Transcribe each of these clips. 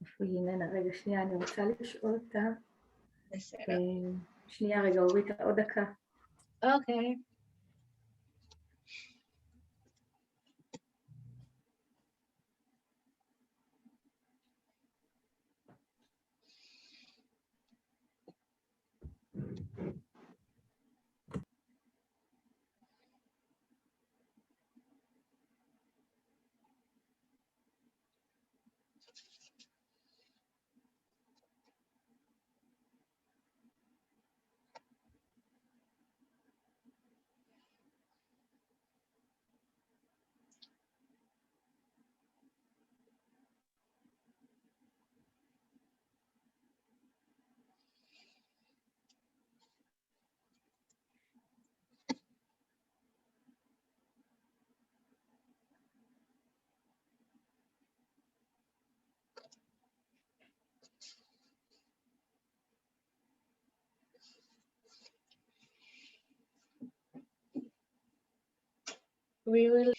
איפה היא איננה? רגע, שנייה, אני רוצה לשאול אותה. בסדר. שנייה, רגע, אורית, עוד דקה. אוקיי. We will.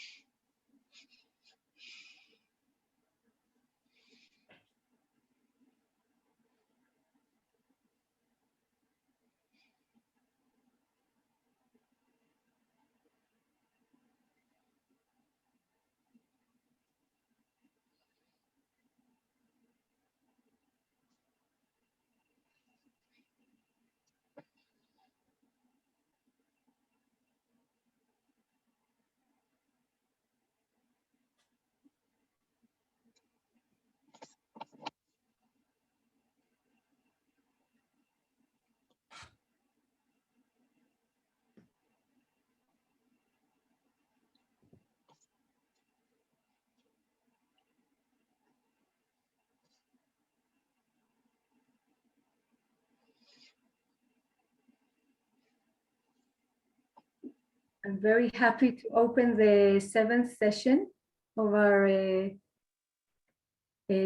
I'm very happy to open the 7th session of our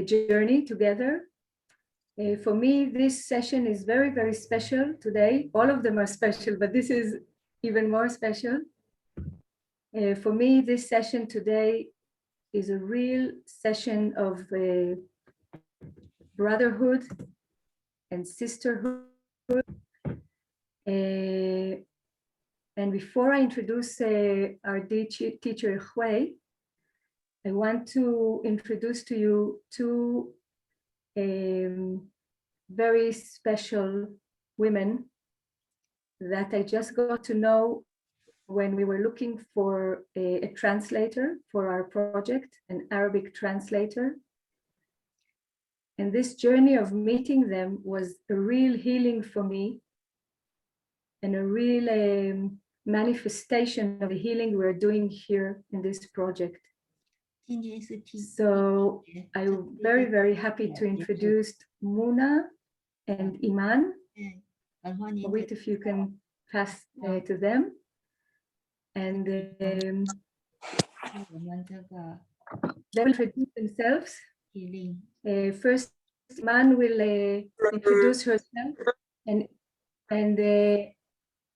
journey together. For me, this session is very, very special today. All of them are special, but this is even more special. For me, this session today is a real session of brotherhood and sisterhood. And before I introduce our teacher, Hui, I want to introduce to you two very special women that I just got to know when we were looking for a translator for our project, an Arabic translator. And this journey of meeting them was a real healing for me and a real manifestation of the healing we're doing here in this project. So I'm very, very happy to introduce Muna and Iman. Wait if you can pass to them. And they will introduce themselves. First, Iman will introduce herself. And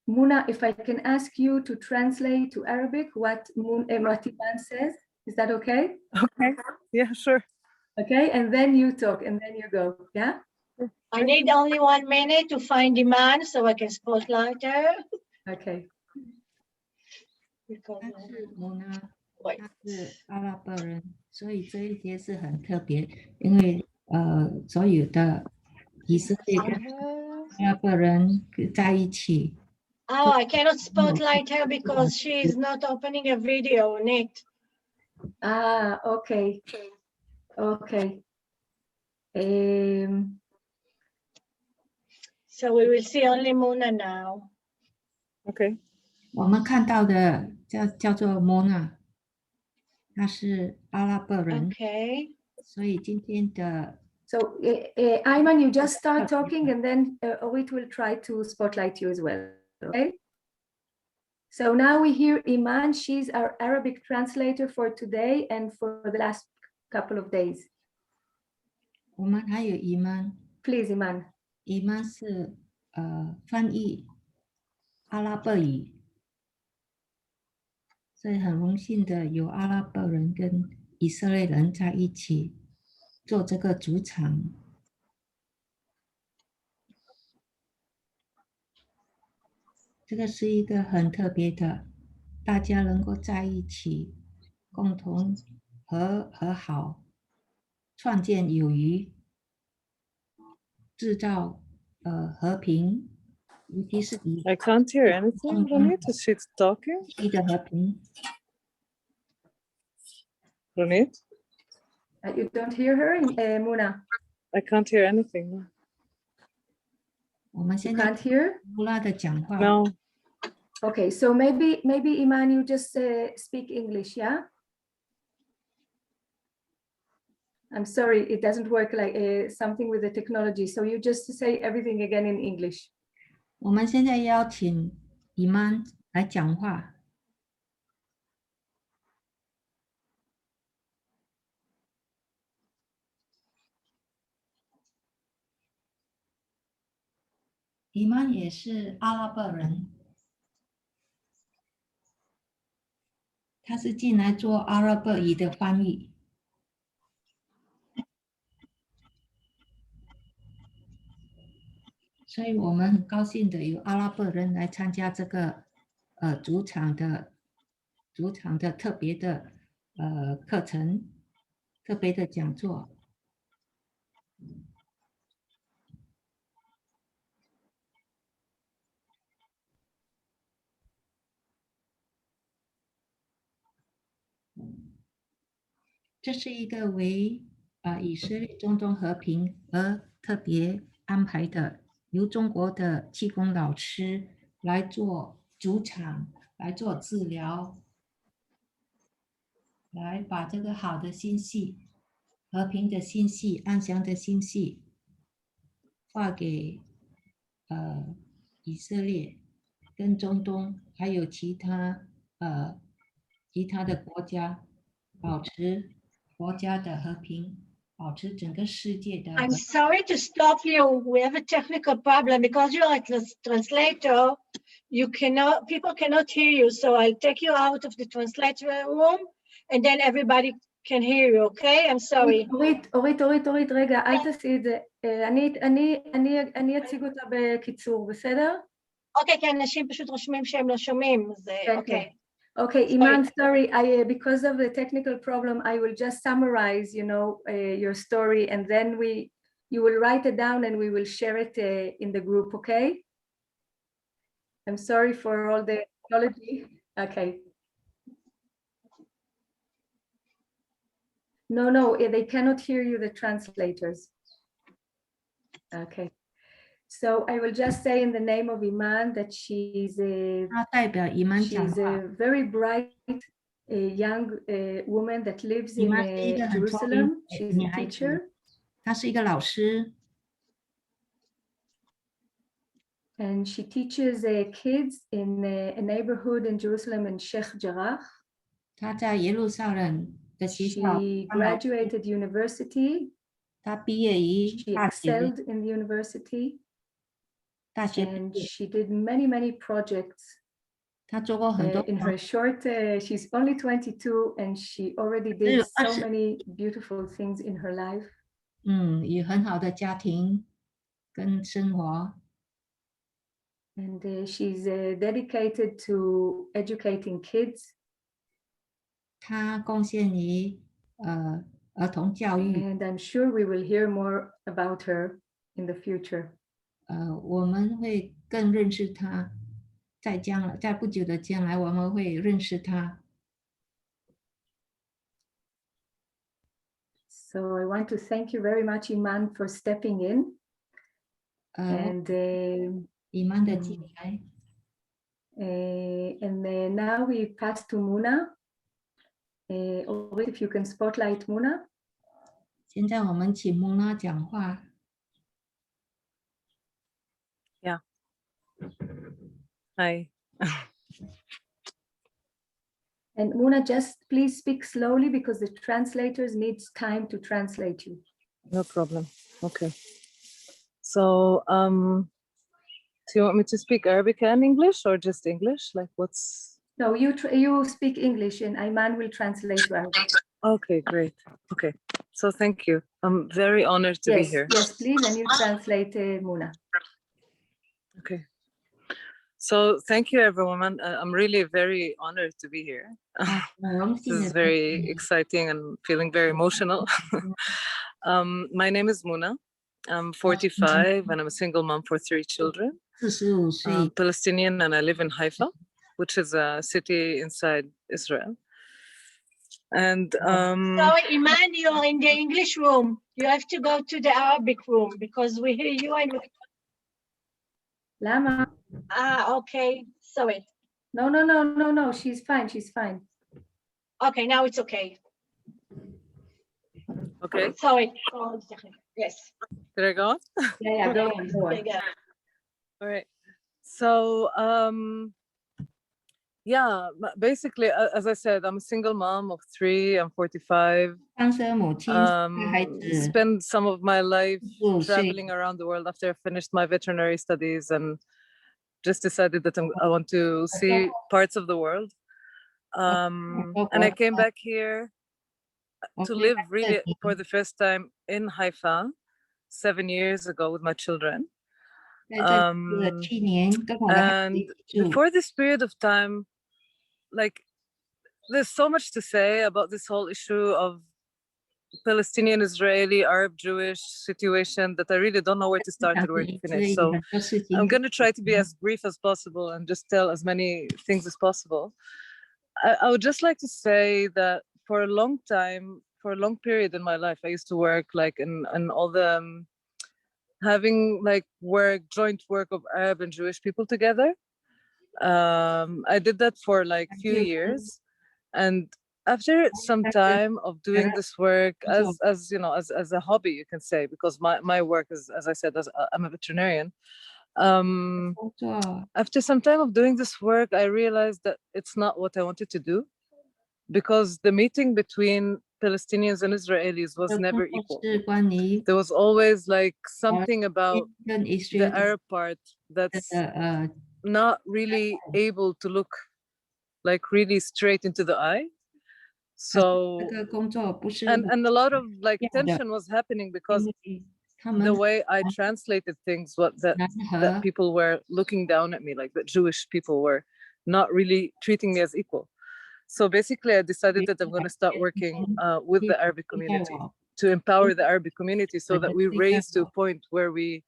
Muna, if I can ask you to translate to Arabic what Iman says. Is that okay? Okay, yeah, sure. Okay, and then you talk, and then you go, yeah? I need only 1 minute to find Iman so I can spotlight her. Okay. 但是我呢，他是阿拉伯人，所以这一天是很特别，因为所有的以色列跟阿拉伯人在一起。Oh, I cannot spotlight her because she is not opening a video on it. Ah, okay. Okay. So we will see only Muna now. Okay. 我们看到的叫做 Mona， 她是阿拉伯人。Okay. 所以今天的 So, Ayman, you just start talking and then Orit will try to spotlight you as well, okay? So now we hear Iman, she's our Arabic translator for today and for the last couple of days. 我们还有 Iman， Please, Iman. Iman 是翻译阿拉伯语，所以很荣幸的有阿拉伯人跟以色列人在一起。做这个主场。这个是一个很特别的，大家能够在一起，共同和好，创建友谊，制造和平，尤其是以 I can't hear anything, Ronit. Is she talking? 的和平。Ronit? You don't hear her, Muna? I can't hear anything. 我们 You 现在 can't hear? 穆拉的讲话。 No. Okay, so maybe Iman, you just speak English, yeah? I'm sorry, it doesn't work like something with the technology. So you just say everything again in English. 我们现在邀请伊曼来讲话。伊曼也是阿拉伯人，他是进来做阿拉伯语的翻译。所以我们很高兴的有阿拉伯人来参加这个主场的特别的课程，特别的讲座。这是一个为以色列中东和平而特别安排的，由中国的气功老师来做主场，来做治疗，来把这个好的信息、和平的信息、安详的信息发给以色列跟中东，还有其他的国家，保持国家的和平，保持整个世界的和 I'm 平。 sorry to stop you. We have a technical problem because you're a translator. People cannot hear you. So I'll take you out of the translator room and then everybody can hear you, okay? I'm sorry. אורית, רגע, אל תעשי את זה. אני אציג אותה בקיצור, בסדר? אוקיי, כי אנשים פשוט רושמים שהם לא שומעים, אז אוקיי. Okay, Iman, sorry, because of the technical problem, I will just summarize, your story, and then you will write it down and we will share it in the group, okay? I'm sorry for all the technology. Okay. No, they cannot hear you, the translators. Okay. So I will just say in the name of Iman that she's a 他代表伊曼讲 she's 话。 a very bright young woman that lives 伊 in 曼是一个很聪明 Jerusalem. 的 She's 女 a 孩子， teacher 她是一个老师， and she teaches kids in a neighborhood in Jerusalem in Sheikh Jarrah. 她在耶路撒冷的学校 She 当老师， graduated university. 她毕业于 She 大学 excelled in the university 毕 and 业， she did many projects. 她做过很多 In her short, she's only 22 and she already did so many beautiful things in her life. 有很好的家庭跟生活， And she's dedicated to educating kids. 她贡献于儿童教育。 And I'm sure we will hear more about her in the future. 我们会更认识她，在不久的将来，我们会认识她。 So I want to thank you very much, Iman, for stepping in. And 伊曼的进来， now we pass to Muna. Orit, if you can spotlight Muna. 现在我们请穆拉讲话。 Hi. And Muna, just please speak slowly because the translators needs time to translate you. No problem. Okay. So, do you want me to speak Arabic and English or just English? Like what's... No, you speak English and Iman will translate to Arabic. Okay, great. Okay. So thank you. I'm very honored to be here. Yes, please, and you translate, Muna. Okay. So thank you, everyone. I'm really very honored to be here. This is very exciting and feeling very emotional. My name is Muna. I'm 45 and I'm a single mom for 3 children. I'm Palestinian and I live in Haifa, which is a city inside Israel. And Sorry, Iman, you're in the English room. You have to go to the Arabic room because we hear you. Lama. Okay. Sorry. No. She's fine. Okay, now it's okay. Okay. Sorry. Yes. Did I go on? Yeah, go on. All right. So, yeah, basically, as I said, I'm a single mom of 3. I'm 45. Spend some of my life traveling around the world after I finished my veterinary studies and just decided that I want to see parts of the world. And I came back here to live really for the first time in Haifa 7 years ago with my children. And before this period of time, like, there's so much to say about this whole issue of Palestinian, Israeli, Arab, Jewish situation that I really don't know where to start and where to finish. So I'm going to try to be as brief as possible and just tell as many things as possible. I would just like to say that for a long time, for a long period in my life, I used to work like in all the having like joint work of Arab and Jewish people together. I did that for like a few years, and after some time of doing this work as you know, as a hobby, you can say, because my work is, as I said, I'm a veterinarian. After some time of doing this work, I realized that it's not what I wanted to do, because the meeting between Palestinians and Israelis was never equal. There was always like something about the Arab part that's not really able to look like really straight into the eye. So, and a lot of like tension was happening because the way I translated things, that people were looking down at me, like the Jewish people were not really treating me as equal. So basically, I decided that I'm going to start working with the Arabic community to empower the Arabic community so that we raise to a point where we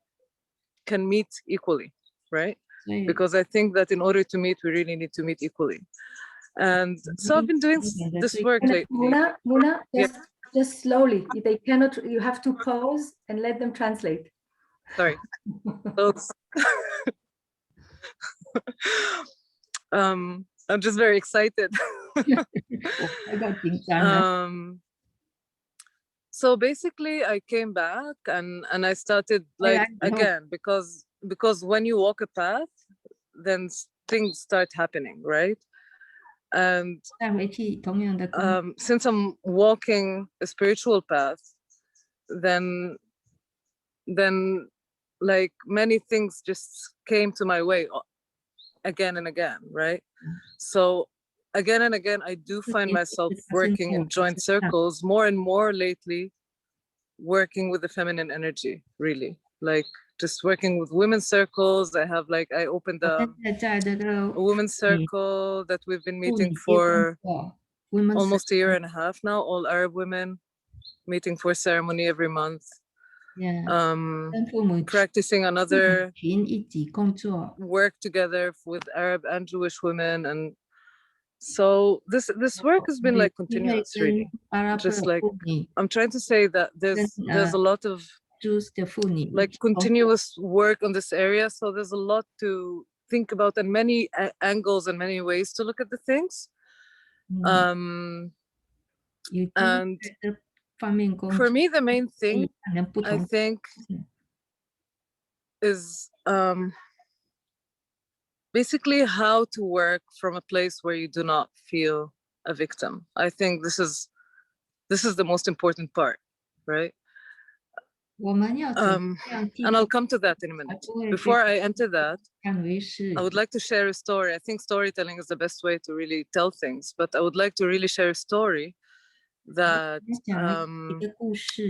can meet equally, right? Because I think that in order to meet, we really need to meet equally. And so I've been doing this work lately. Muna, just slowly. They cannot. You have to pause and let them translate. Sorry. I'm just very excited. So basically, I came back and I started like again because when you walk a path, then things start happening, right? And since I'm walking a spiritual path, then like many things just came to my way again and again, right? So again and again, I do find myself working in joint circles more and more lately, working with the feminine energy, really, like just working with women's circles. I opened a women's circle that we've been meeting for almost 1.5 years now, all Arab women meeting for ceremony every month. Practicing another work together with Arab and Jewish women. And so this work has been like continuous, really. Just like I'm trying to say that there's a lot of like continuous work on this area. So there's a lot to think about and many angles and many ways to look at the things. And for me, the main thing, I think, is basically how to work from a place where you do not feel a victim. I think this is the most important part, right? And I'll come to that in a minute. Before I enter that, I would like to share a story. I think storytelling is the best way to really tell things, but I would like to really share a story that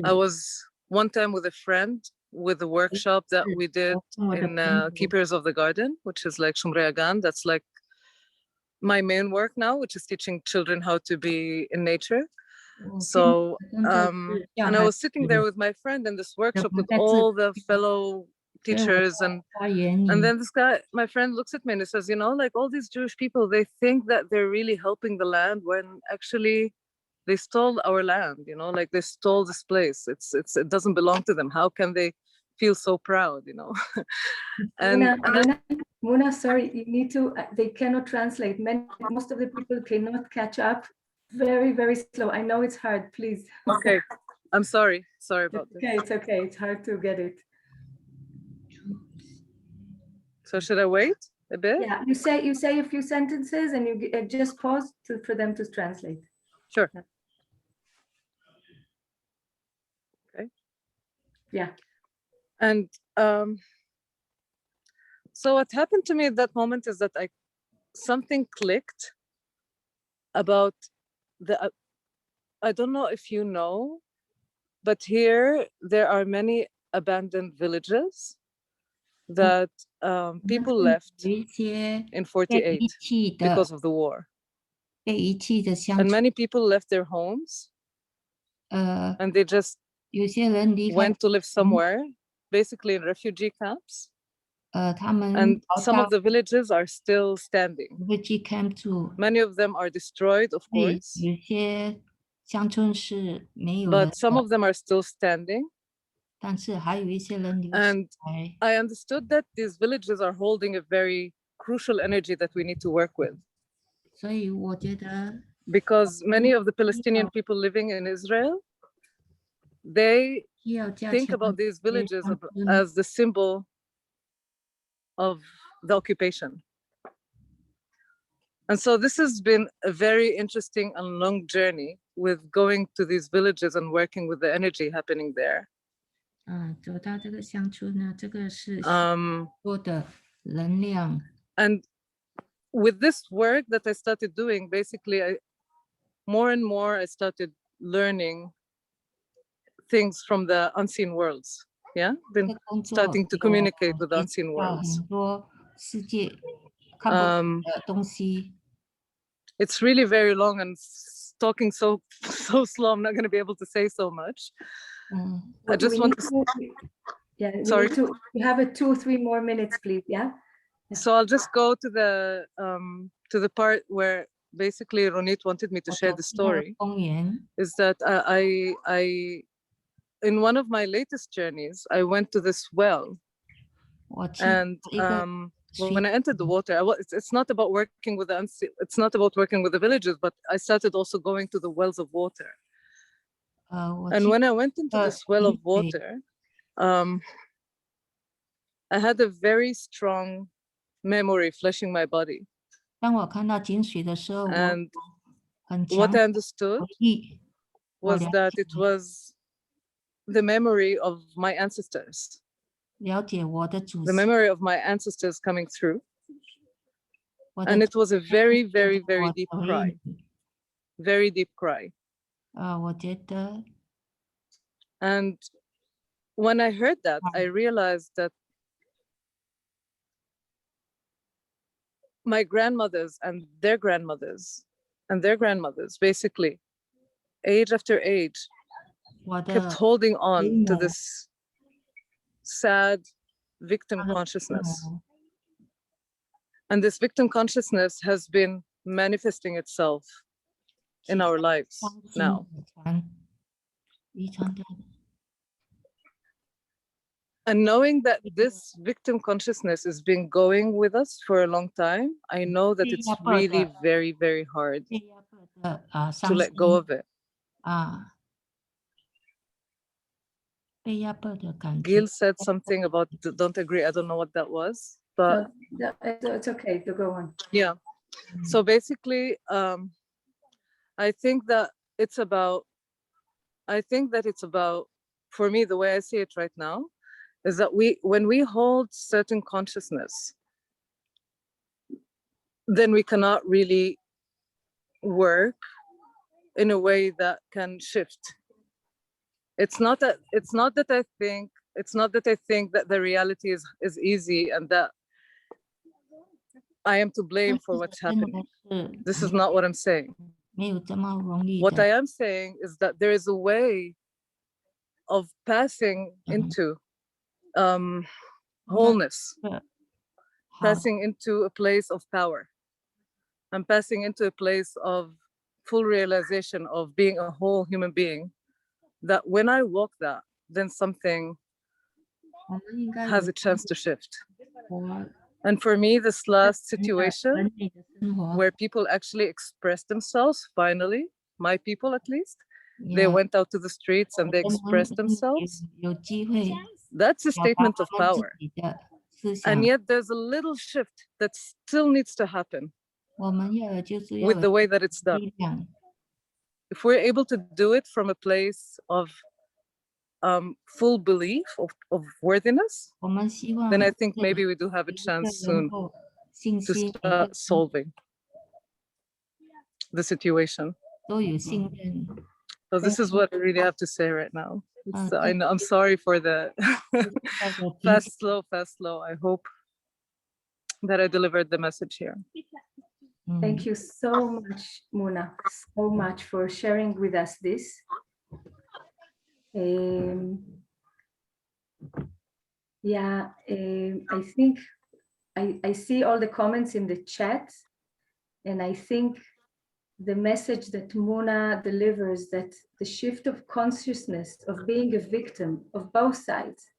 I was one time with a friend with a workshop that we did in Keepers of the Garden, which is like Shumrei Agan. That's like my main work now, which is teaching children how to be in nature. So, and I was sitting there with my friend in this workshop with all the fellow teachers, and then this guy, my friend, looks at me and he says, you know, like all these Jewish people, they think that they're really helping the land when actually they stole our land, you know, like they stole this place. It doesn't belong to them. How can they feel so proud, you know? And Muna, sorry, you need to, they cannot translate. Most of the people cannot catch up. Very, very slow. I know it's hard, please. Okay, I'm sorry. Sorry about this. Okay, it's okay. It's hard to get it. So should I wait a bit? Yeah, you say a few sentences and you just pause for them to translate. Sure. Okay. Yeah. And so what happened to me at that moment is that something clicked about I don't know if you know, but here there are many abandoned villages that people left in 48 because of the war. And many people left their homes and they just went to live somewhere, basically in refugee camps. And some of the villages are still standing. Many of them are destroyed, of course, but some of them are still standing. And I understood that these villages are holding a very crucial energy that we need to work with. Because many of the Palestinian people living in Israel, they think about these villages as the symbol of the occupation. And so this has been a very interesting and long journey with going to these villages and working with the energy happening there. And with this work that I started doing, basically, more and more I started learning things from the unseen worlds. Yeah, been starting to communicate with the unseen worlds. It's really very long, and talking so slow, I'm not going to be able to say so much. I just want to. Yeah, sorry. We have 2 or 3 more minutes, please. Yeah. So I'll just go to the part where basically Ronit wanted me to share the story. Is that I in one of my latest journeys, I went to this well, and when I entered the water, it's not about working with it's not about working with the villages, but I started also going to the wells of water. And when I went into this well of water, I had a very strong memory flashing my body. And what I understood was that it was the memory of my ancestors. The memory of my ancestors coming through. And it was a very, very, very deep cry. Very deep cry. And when I heard that, I realized that my grandmothers and their grandmothers and their grandmothers, basically, age after age, kept holding on to this sad victim consciousness. And this victim consciousness has been manifesting itself in our lives now. And knowing that this victim consciousness has been going with us for a long time, I know that it's really very, very hard to let go of it. Gil said something about don't agree. I don't know what that was, but it's okay to go on. Yeah. So basically, I think that it's about, for me, the way I see it right now, is that when we hold certain consciousness, then we cannot really work in a way that can shift. It's not that I think that the reality is easy and that I am to blame for what's happening. This is not what I'm saying. What I am saying is that there is a way of passing into wholeness, passing into a place of power. I'm passing into a place of full realization of being a whole human being, that when I walk that, then something has a chance to shift. And for me, this last situation where people actually expressed themselves, finally, my people at least, they went out to the streets and they expressed themselves. That's a statement of power. And yet there's a little shift that still needs to happen with the way that it's done. If we're able to do it from a place of full belief of worthiness, then I think maybe we do have a chance soon to start solving the situation. So this is what I really have to say right now. I know, I'm sorry for the fast, slow. I hope that I delivered the message here. Thank you so much, Muna, so much for sharing with us this. I think I see all the comments in the chat, and I think the message that Muna delivers, that the shift of consciousness of being a victim of both sides,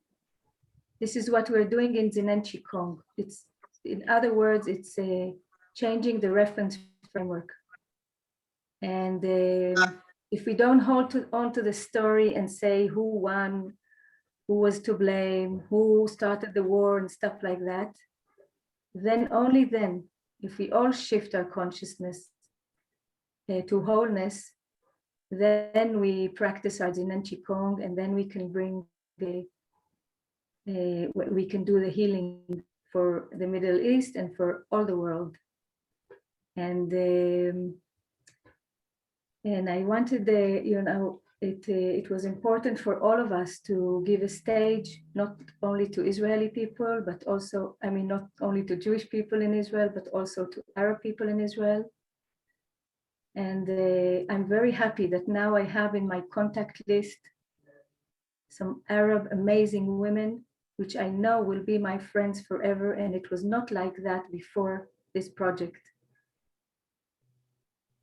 this is what we're doing in Zen and Qigong. It's, in other words, it's changing the reference framework. And if we don't hold on to the story and say who won, who was to blame, who started the war and stuff like that, then only then, if we all shift our consciousness to wholeness, then we practice our Zen and Qigong, and then we can bring we can do the healing for the Middle East and for all the world. And I wanted, it was important for all of us to give a stage, not only to Israeli people, but also, I mean, not only to Jewish people in Israel, but also to Arab people in Israel. And I'm very happy that now I have in my contact list some Arab amazing women, which I know will be my friends forever. And it was not like that before this project.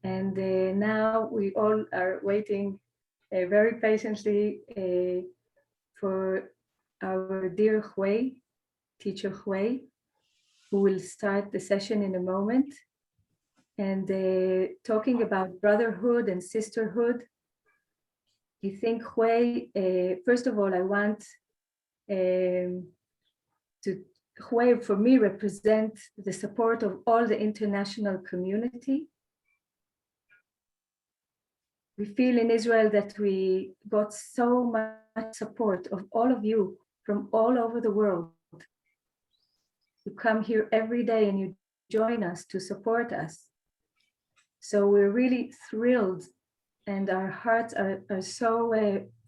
And now we all are waiting very patiently for our dear Hui, teacher Hui, who will start the session in a moment. And talking about brotherhood and sisterhood, I think Hui, first of all, I want Hui for me represent the support of all the international community. We feel in Israel that we got so much support of all of you from all over the world. You come here every day and you join us to support us. So we're really thrilled, and our hearts are so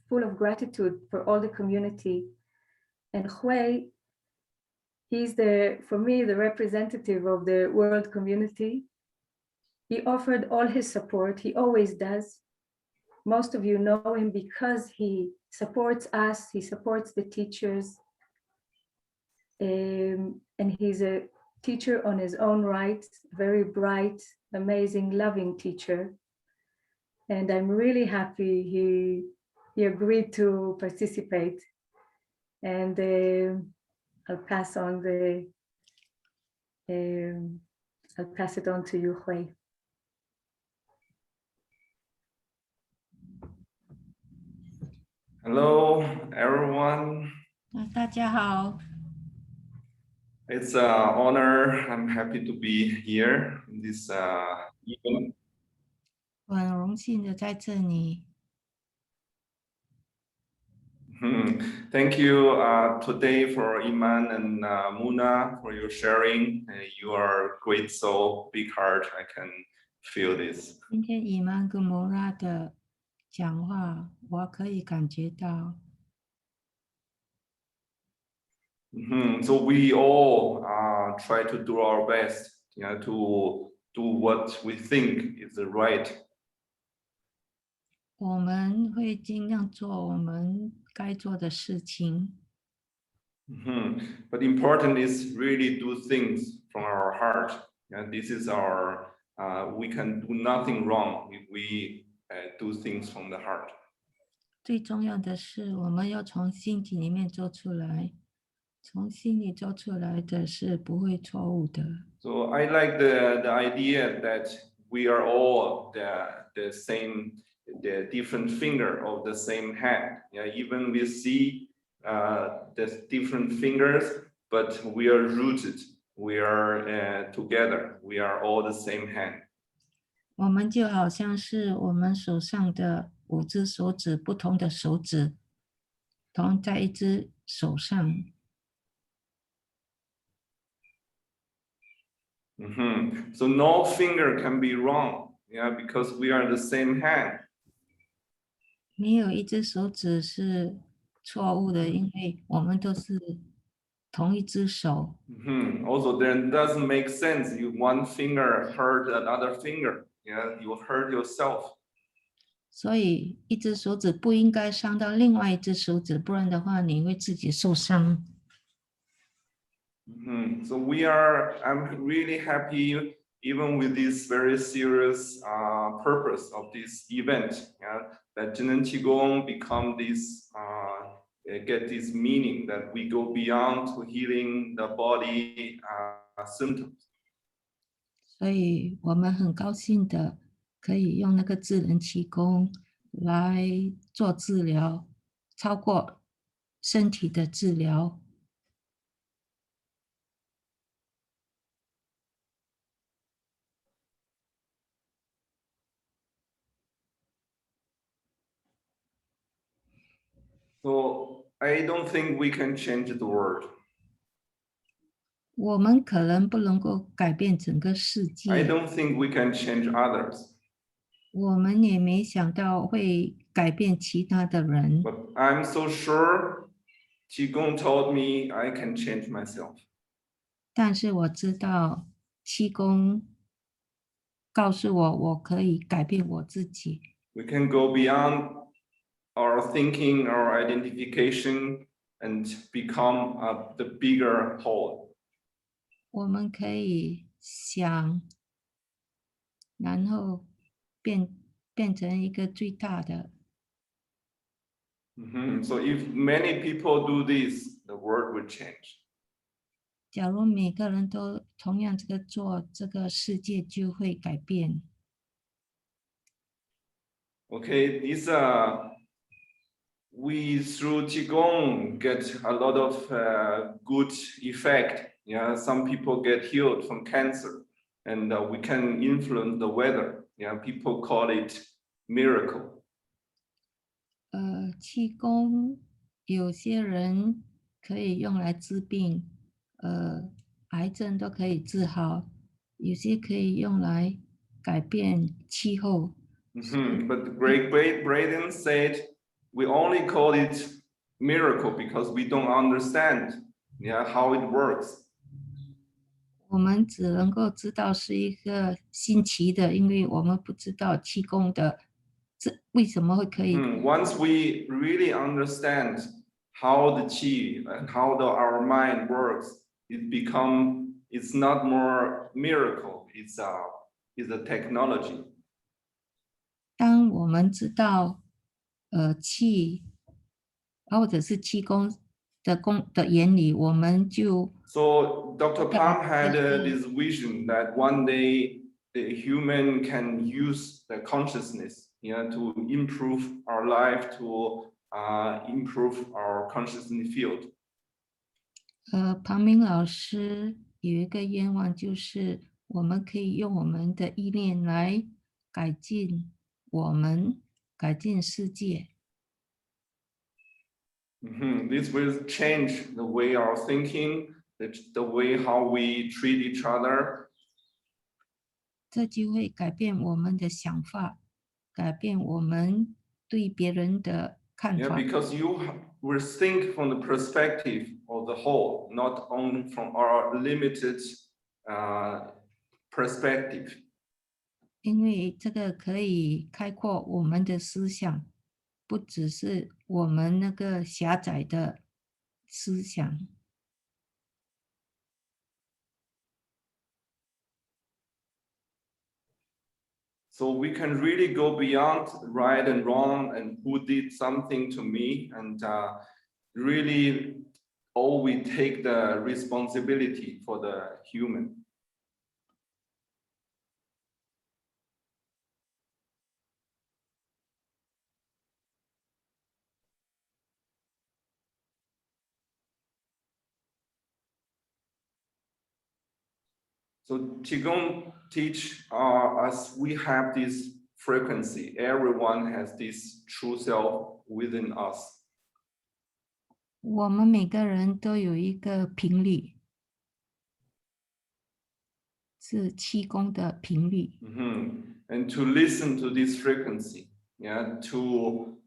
full of gratitude for all the community. And Hui, he's for me, the representative of the world community. He offered all his support, he always does. Most of you know him because he supports us, he supports the teachers, and he's a teacher on his own right, very bright, amazing, loving teacher. And I'm really happy he agreed to participate. And I'll pass on I'll pass it on to you, Hui. Hello, everyone. 大家好。 It's an honor. I'm happy to be here in this event. 我很荣幸的在这里。 Thank you today for Iman and Muna for your sharing. You are a great soul, big heart. I can feel this. 今天伊曼跟摩拉的讲话，我可以感觉到。So we all try to do our best, to do what we think is the right. 我们会尽量做我们该做的事情。But important is really do things from our heart. And this is our, we can do nothing wrong if we do things from the heart. 最重要的是，我们要从心底里面做出来，从心里做出来的是不会错误的。So I like the idea that we are all the same, the different finger of the same hand. Yeah, even we see the different fingers, but we are rooted. We are together. We are all the same hand. 我们就好像是我们手上的5只手指，不同的手指，同在一只手上。So no finger can be wrong, yeah, because we are the same hand. 没有一只手指是错误的，因为我们都是同一只手。Also, then it doesn't make sense. You one finger hurt another finger. Yeah, you hurt yourself. 所以一只手指不应该伤到另外一只手指，不然的话你会自己受伤。So I'm really happy, even with this very serious purpose of this event, yeah, that Zhenen Qigong become this, get this meaning that we go beyond to healing the body symptoms. 所以我们很高兴的可以用那个智能气功来做治疗，超过身体的治疗。So I don't think we can change the world. 我们可能不能够改变整个世 I 界， don't think we can change others. 我们也没想到会改变其他的人。 But I'm so sure Qigong told me I can change myself. 但是我知道气功告诉我，我可以改变我自己。 We can go beyond our thinking, our identification, and become the bigger whole. 我们可以想，然后变成一个最大的。 So if many people do this, the world will change. 假如每个人都同样这个做，这个世界就会改变。 Okay, this we through Qigong get a lot of good effect. Yeah, some people get healed from cancer, and we can influence the weather. Yeah, people call it miracle. 气功有些人可以用来治病，癌症都可以治好，有些可以用来改变气候。 But Great Braden said we only call it miracle because we don't understand, yeah, how it works. 我们只能够知道是一个新奇的，因为我们不知道气功的这为什么会可以。 Once we really understand how the qi and how our mind works, it's not more miracle, it's a technology. 当我们知道气或者是气功的原理，我们就 So Dr. Pam had this vision that one day the human can use the consciousness, yeah, to improve our life, to improve our consciousness field. 庞明老师有一个愿望，就是我们可以用我们的意念来改进我们，改进世界。 This will change the way our thinking, the way how we treat each other. 这就会改变我们的想法，改变我们对别人的看 Yeah, 法。 because you will think from the perspective of the whole, not only from our limited perspective. 因为这个可以开阔我们的思想，不只是我们那个狭窄的思想。 So we can really go beyond right and wrong and who did something to me, and really all we take the responsibility for the human. So Qigong teach us we have this frequency. Everyone has this true self within us. 我们每个人都有一个频率，是气功的频率。 And to listen to this frequency, yeah, to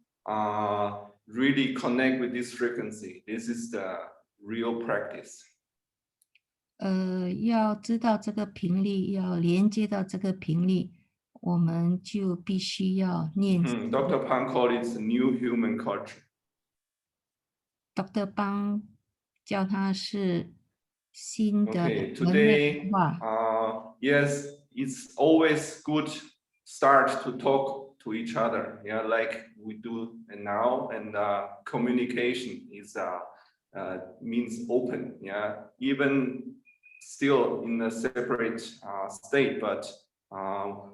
really connect with this frequency. This is the real practice. 要知道这个频率，要连接到这个频率，我们就必须要念。Dr. Pan called it new human culture. Dr. 邦叫它是新的 Okay, 文类 today, 文化。yes, it's always good start to talk to each other, yeah, like we do now, and communication is means open, yeah, even still in a separate state, but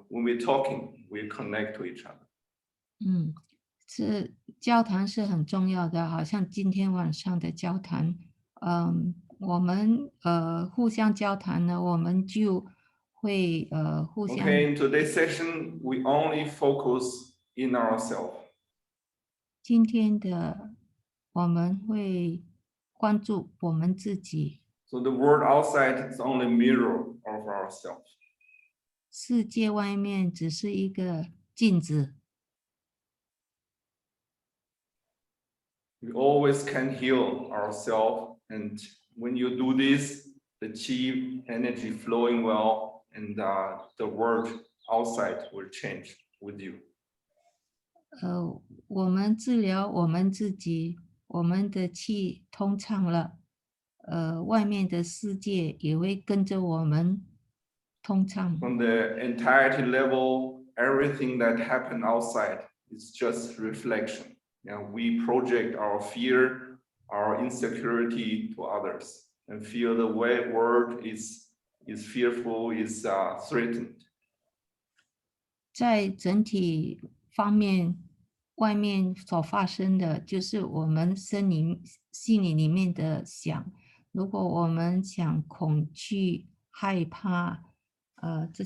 when we're talking, we connect to each other. 是交谈是很重要的，好像今天晚上的交谈，我们互相交谈呢，我们就会互相。Okay, in today's session, we only focus in ourselves. 今天的我们会关注我们自己。 So the world outside is only mirror of ourselves. 世界外面只是一个镜子。 We always can heal ourselves, and when you do this, the chi energy flowing well, and the world outside will change with you. 我们治疗我们自己，我们的气通畅了，外面的世界也会跟着我们通畅。 From the entirety level, everything that happened outside is just reflection. Yeah, we project our fear, our insecurity to others, and feel the way world is fearful, is threatened. 在整体方面，外面所发生的就是我们心理里面的想。如果我们想恐惧、害怕，这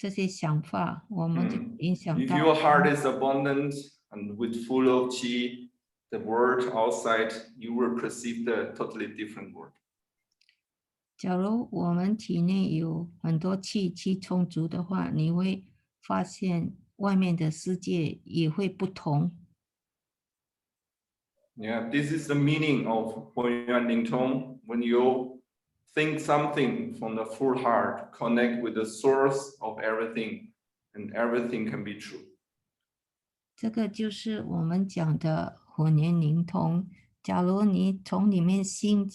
些想法，我们就影响 If 到。 your heart is abundant and with full of qi, the world outside, you will perceive the totally different world. 假如我们体内有很多气充足的话，你会发现外面的世界也会不同。 Yeah, this is the meaning of Huai Yu. When you think something from the full heart, connect with the source of everything, and everything can be true. 这个就是我们讲的混年灵通。假如你从里面心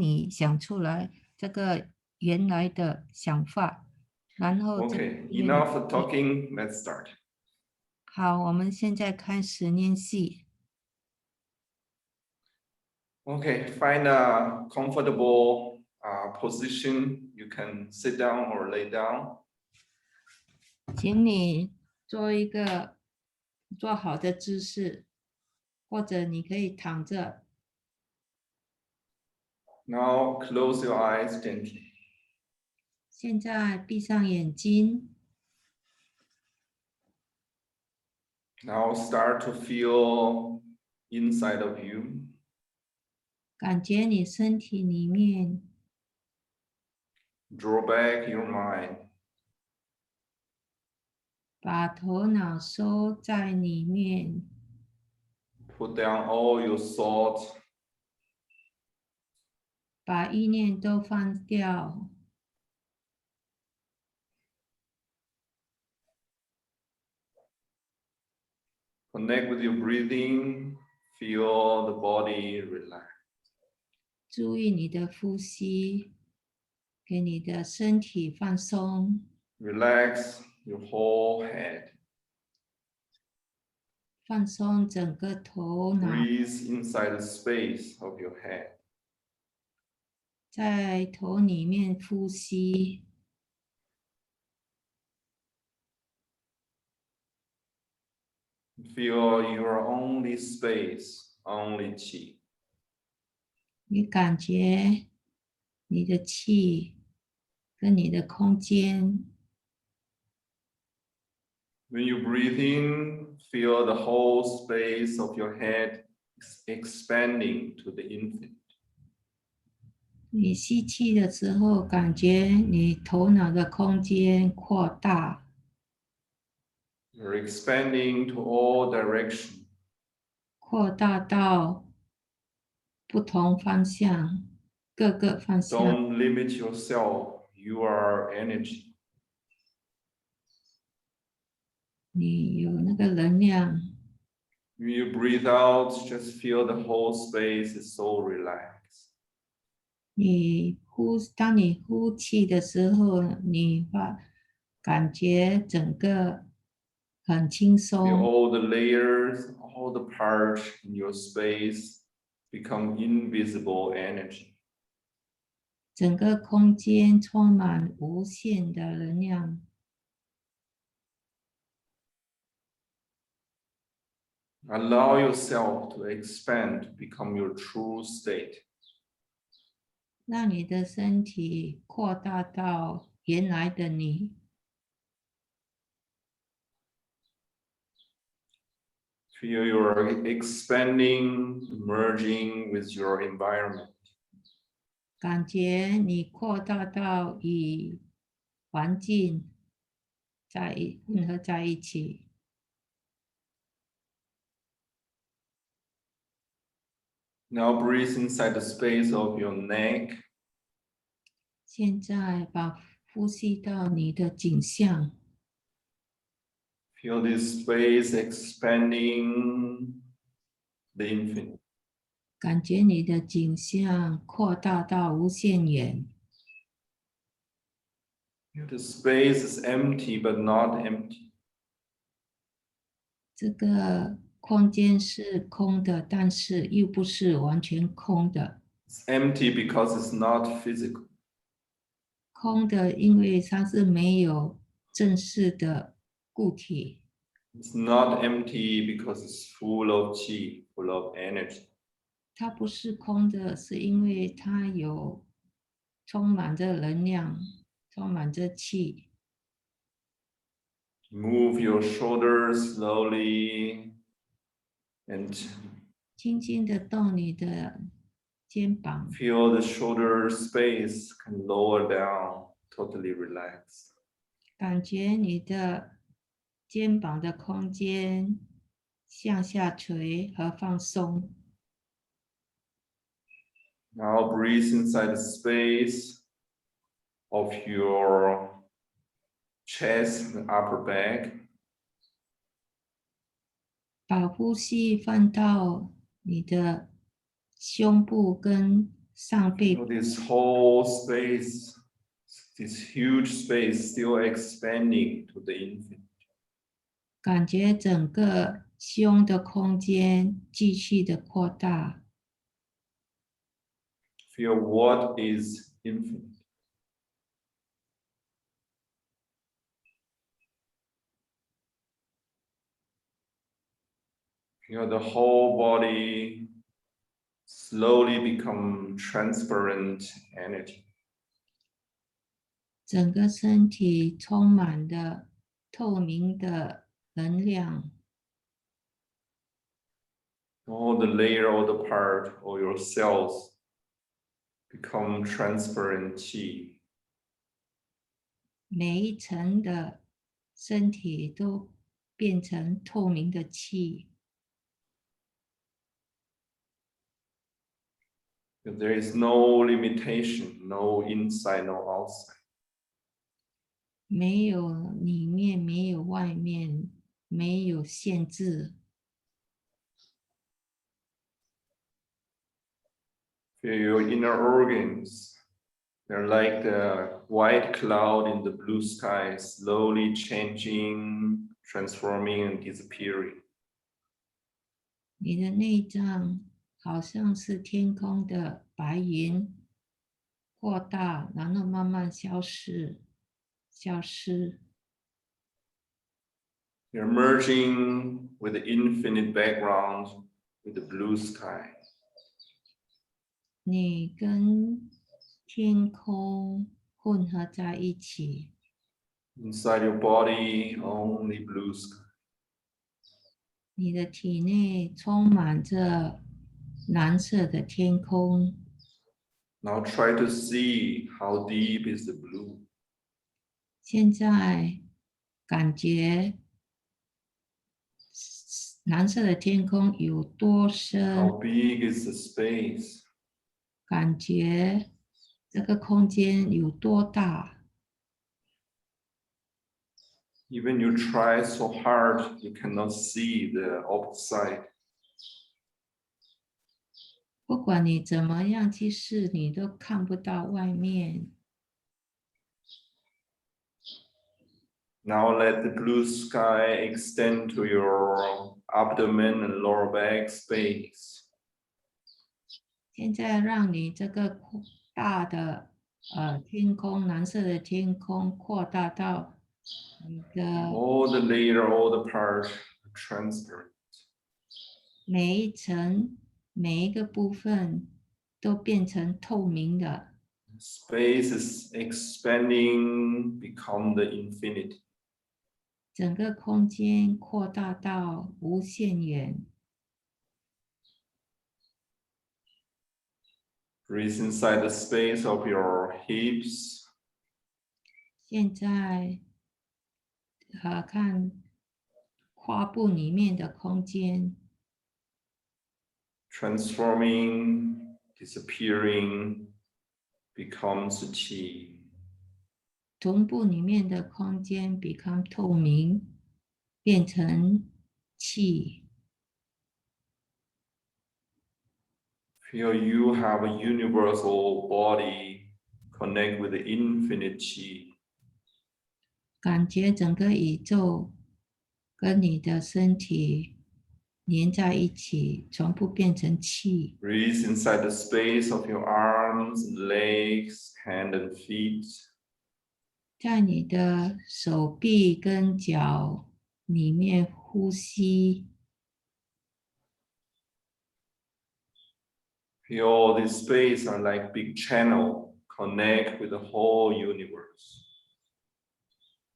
里想出来这个原来的想法，然后 Okay, enough talking, let's start. 好，我们现在开始练习。 Okay, find a comfortable position. You can sit down or lay down. 请你做一个做好的姿势，或者你可以躺着。 Now close your eyes gently. 现在闭上眼睛， Now start to feel inside of you. 感觉你身体里面 Draw back your mind. 把头脑收在里面， Put down all your thoughts. 把意念都放掉， Connect with your breathing. Feel the body relax. 注意你的呼吸，给你的身体放松， Relax your whole head. 放松整个头脑， Breathe inside the space of your head. 在头里面呼吸， Feel your only space, only qi. 你感觉你的气跟你的空间。 When you breathe in, feel the whole space of your head expanding to the infinite. 你吸气的时候，感觉你头脑的空间扩大， You're expanding to all directions. 扩大到不同方向，各个方向。 Don't limit yourself. You are energy. 你有那个能量， When you breathe out, just feel the whole space is so relaxed. 当你呼气的时候，你感觉整个很轻 Feel 松， all the layers, all the parts in your space become invisible energy. 整个空间充满无限的能量。 Allow yourself to expand to become your true state. 让你的身体扩大到原来的你， Feel you're expanding, merging with your environment. 感觉你扩大到与环境混合在一起。 Now breathe inside the space of your neck. 现在把呼吸到你的颈项， Feel this space expanding the infinite. 感觉你的颈项扩大到无限远。 The space is empty but not empty. 这个空间是空的，但是又不是完全空的。 It's empty because it's not physical. 空的，因为它是没有正式的固体。 It's not empty because it's full of qi, full of energy. 它不是空的，是因为它有充满着能量，充满着气。 Move your shoulders slowly and 轻轻的动你的肩膀， feel the shoulder space can lower down, totally relax. 感觉你的肩膀的空间向下垂和放松。 Now breathe inside the space of your chest and upper back. 把呼吸放到你的胸部跟上背 Feel this whole space, this huge space still expanding to the infinite. 感觉整个胸的空间继续的扩大， Feel what is infinite. Feel the whole body slowly become transparent energy. 整个身体充满了透明的能量， All the layer, all the part, all your cells become transparent qi. 每一层的身体都变成透明的气。There is no limitation, no inside, no outside. 没有里面，没有外面，没有限制。Feel your inner organs. They're like the white cloud in the blue sky, slowly changing, transforming, and disappearing. 你的内脏好像是天空的白云，扩大，然后慢慢消失，消失。You're merging with the infinite background, with the blue sky. 你跟天空混合在一起， Inside your body, only blue sky. 你的体内充满着蓝色的天空。Now try to see how deep is the blue. 现在感觉蓝色的天空有多深？ How big is the space? 感觉这个空间有多大？ Even you try so hard, you cannot see the outside. 不管你怎么样去试，你都看不到外面。 Now let the blue sky extend to your abdomen and lower back space. 现在让你这个大的天空，蓝色的天空扩大到你的 All the layer, all the parts are transparent. 每一层、每一个部分都变成透明的。 Space is expanding, become the infinity. 整个空间扩大到无限远。 Breathe inside the space of your hips. 现在看胯部里面的空间， Transforming, disappearing, becomes qi. 臀部里面的空间 become 透明，变成气。 Feel you have a universal body, connect with the infinite qi. 感觉整个宇宙跟你的身体连在一起，全部变成气。 Breathe inside the space of your arms, legs, hand and feet. 在你的手臂跟脚里面呼吸。 Feel this space are like big channel, connect with the whole universe.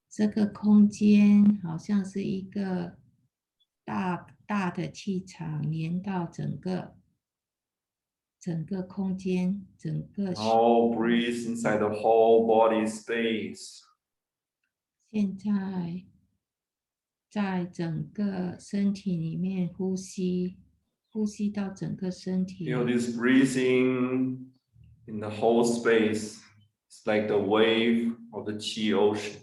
这个空间好像是一个大的气场，连到整个空间，整个。 Now breathe inside the whole body space. 现在在整个身体里面呼吸，呼吸到整个身体。 Feel this breathing in the whole space. It's like the wave of the qi ocean.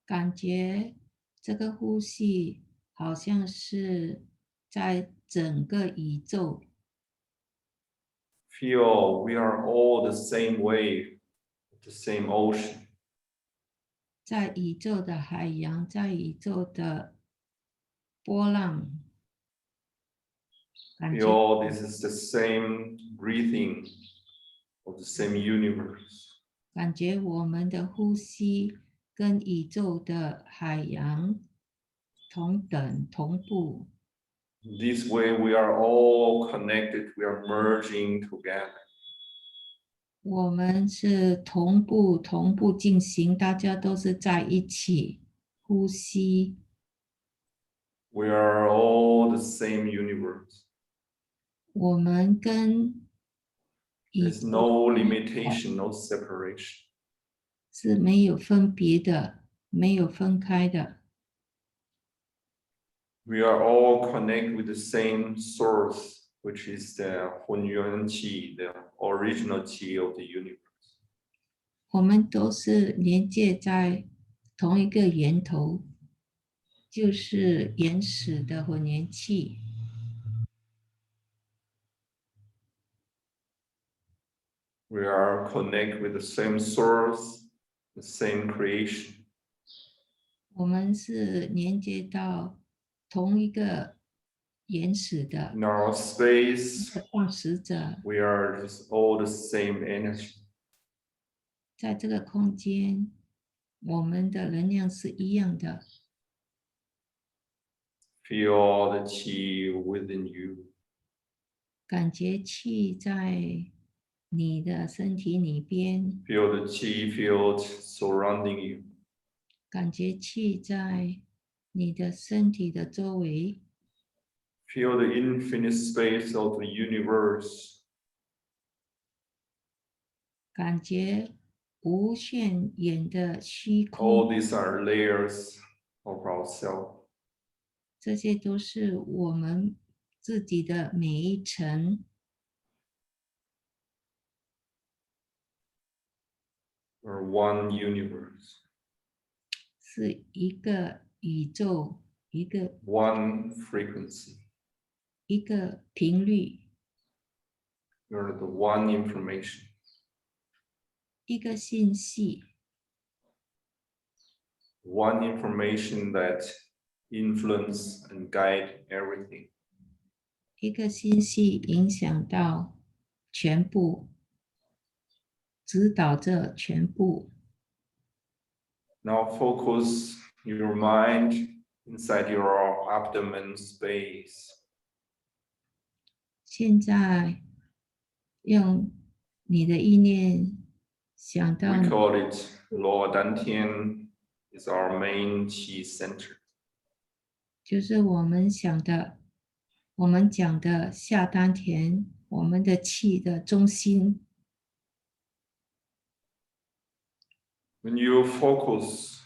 感觉这个呼吸好像是在整个宇宙。 Feel we are all the same wave, the same ocean. 在宇宙的海洋，在宇宙的波浪，感觉 Feel this is the same breathing of the same universe. 感觉我们的呼吸跟宇宙的海洋同等同步。 This way we are all connected, we are merging together. 我们是同步进行，大家都是在一起呼吸。 We are all the same universe. 我们跟宇 There's no limitation, no separation. 是没有分别的，没有分开的。We are all connected with the same source, which is the Hunyuan Qi, the original Qi of the universe. 我们都是连接在同一个源头，就是原始的混元气。We are connected with the same source, the same creation. 我们是连接到同一个原始的 In our space, 创始者， we are just all the same energy. 在这个空间，我们的能量是一样的。Feel the qi within you. 感觉气在你的身体里边， Feel the qi field surrounding you. 感觉气在你的身体的周围， Feel the infinite space of the universe. 感觉无限远的虚 All 空， these are layers of ourselves. 这些都是我们自己的每一层， We're one universe, 是一个宇宙，一个 one frequency. 频率， We're the one information. 一个信息， One information that influence and guide everything. 一个信息影响到全部，指导着全部。 Now focus your mind inside your abdomen space. 现在用你的意念想到 We call it Lower Dantian is our main qi center. 就是我们想的，我们讲的下丹田，我们的气的中心。 When you focus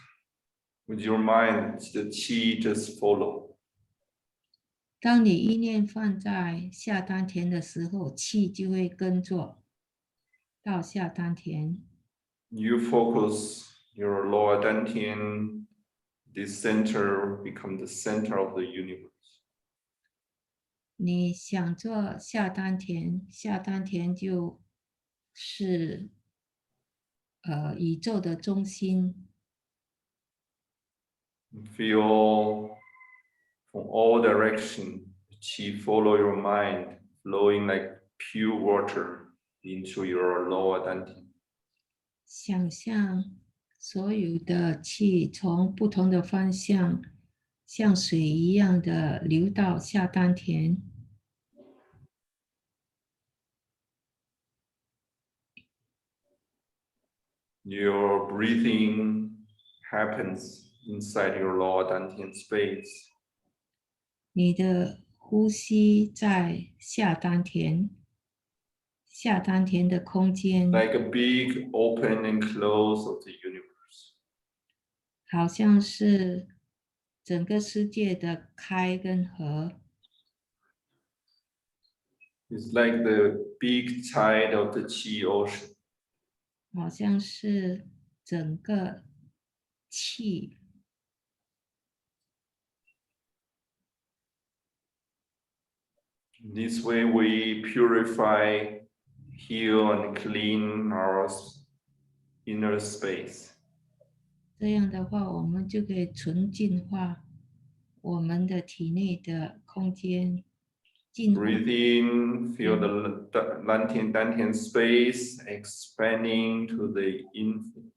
with your mind, the qi just follow. 当你意念放在下丹田的时候，气就会跟着到下丹田。 You focus your lower dantian, this center become the center of the universe. 你想做下丹田，下丹田就是宇宙的中心。 Feel from all direction, qi follow your mind, flowing like pure water into your lower dantian. 想象所有的气从不同的方向，像水一样的流到下丹田。 Your breathing happens inside your lower dantian space. 你的呼吸在下丹田，下丹田的空间， Like a big open and close of the universe. 好像是整个世界的开跟合， It's like the big tide of the qi ocean. 好像是整个气。 This way we purify, heal and clean our inner space. 这样的话，我们就可以纯净化我们的体内的空间，净化。 Breathe in, feel the dantian space expanding to the infinite.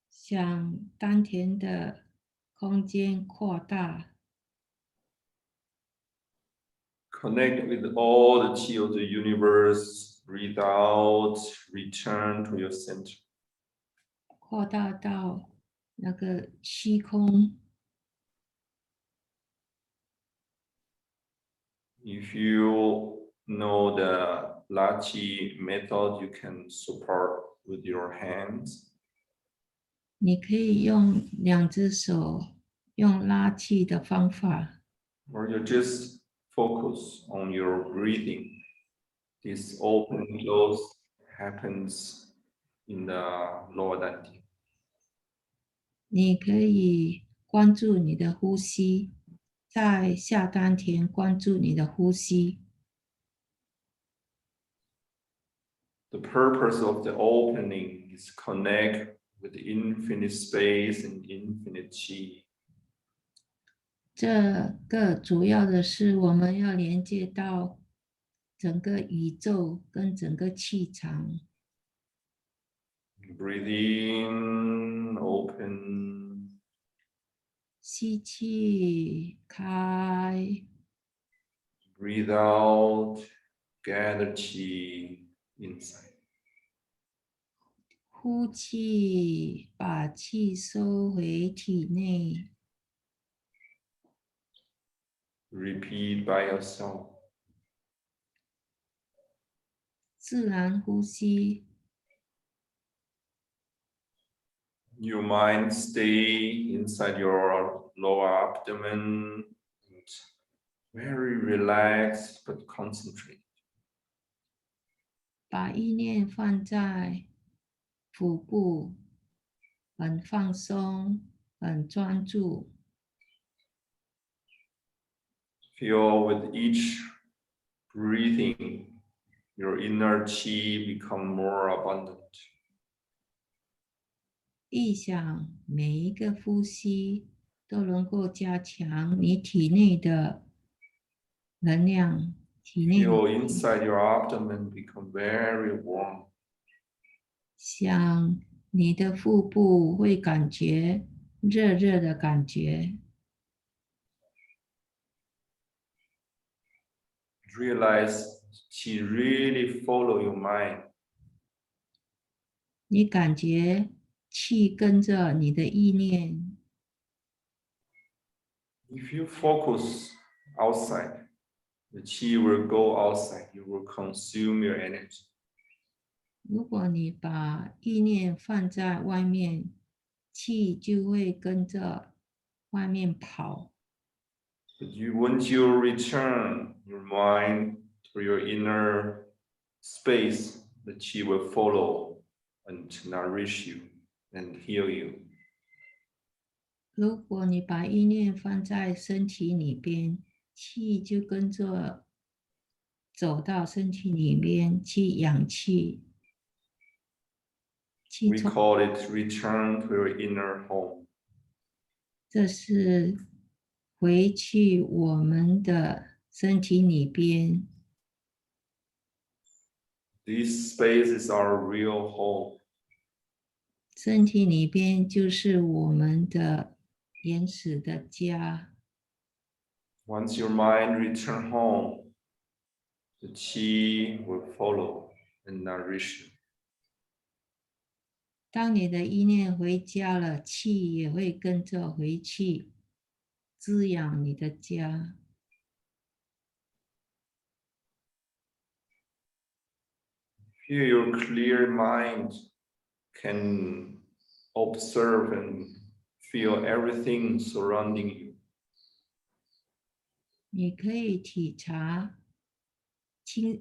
想丹田的空间扩大， Connect with all the qi of the universe. Breathe out, return to your center. 扩大到那个虚空。 If you know the Lachi method, you can support with your hands. 你可以用2只手用拉气的方法， or you just focus on your breathing. This open and close happens in the lower dantian. 你可以关注你的呼吸，在下丹田关注你的呼吸。 The purpose of the opening is connect with infinite space and infinite qi. 这个主要的是我们要连接到整个宇宙跟整个气场。 Breathe in, open. 吸气，开， Breathe out, gather qi inside. 呼气，把气收回体内。 Repeat by yourself. 自然呼吸， Your mind stay inside your lower abdomen, and very relaxed but concentrate. 把意念放在腹部，很放松，很专注。 Feel with each breathing, your inner qi become more abundant. 意想每一个呼吸都能够加强你体内的能量，体内 Feel inside your abdomen become very warm. 想你的腹部会感觉热热的感觉， Realize qi really follow your mind. 你感觉气跟着你的意念。 If you focus outside, the qi will go outside. You will consume your energy. 如果你把意念放在外面，气就会跟着外面跑。 But once you return your mind to your inner space, the qi will follow and nourish you and heal you. 如果你把意念放在身体里边，气就跟着走到身体里面去养气。气 We 从 call it return to your inner home. 这是回去我们的身体里边， This space is our real home. 身体里边就是我们的原始的家。 Once your mind return home, the qi will follow and nourish you. 当你的意念回家了，气也会跟着回去，滋养你的家。 Here, your clear mind can observe and feel everything surrounding you. 你可以体察，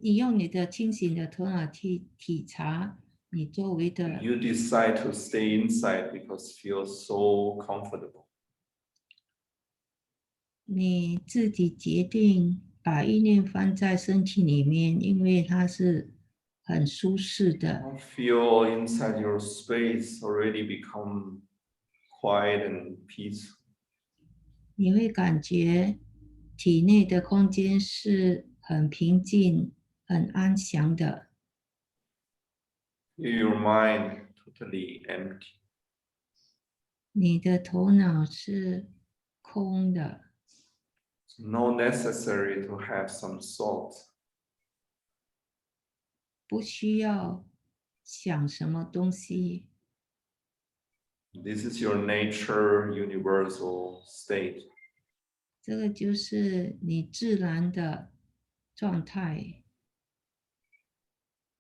你用你的清醒的头脑去体察你周围的。 You decide to stay inside because it feels so comfortable. 你自己决定把意念放在身体里面，因为它是很舒适的。 Feel inside your space already become quiet and peaceful. 你会感觉体内的空间是很平静、很安详的。 Feel your mind totally empty. 你的头脑是空的， It's no necessary to have some thoughts. 不需要想什么东西。 This is your nature universal state. 这个就是你自然的状态。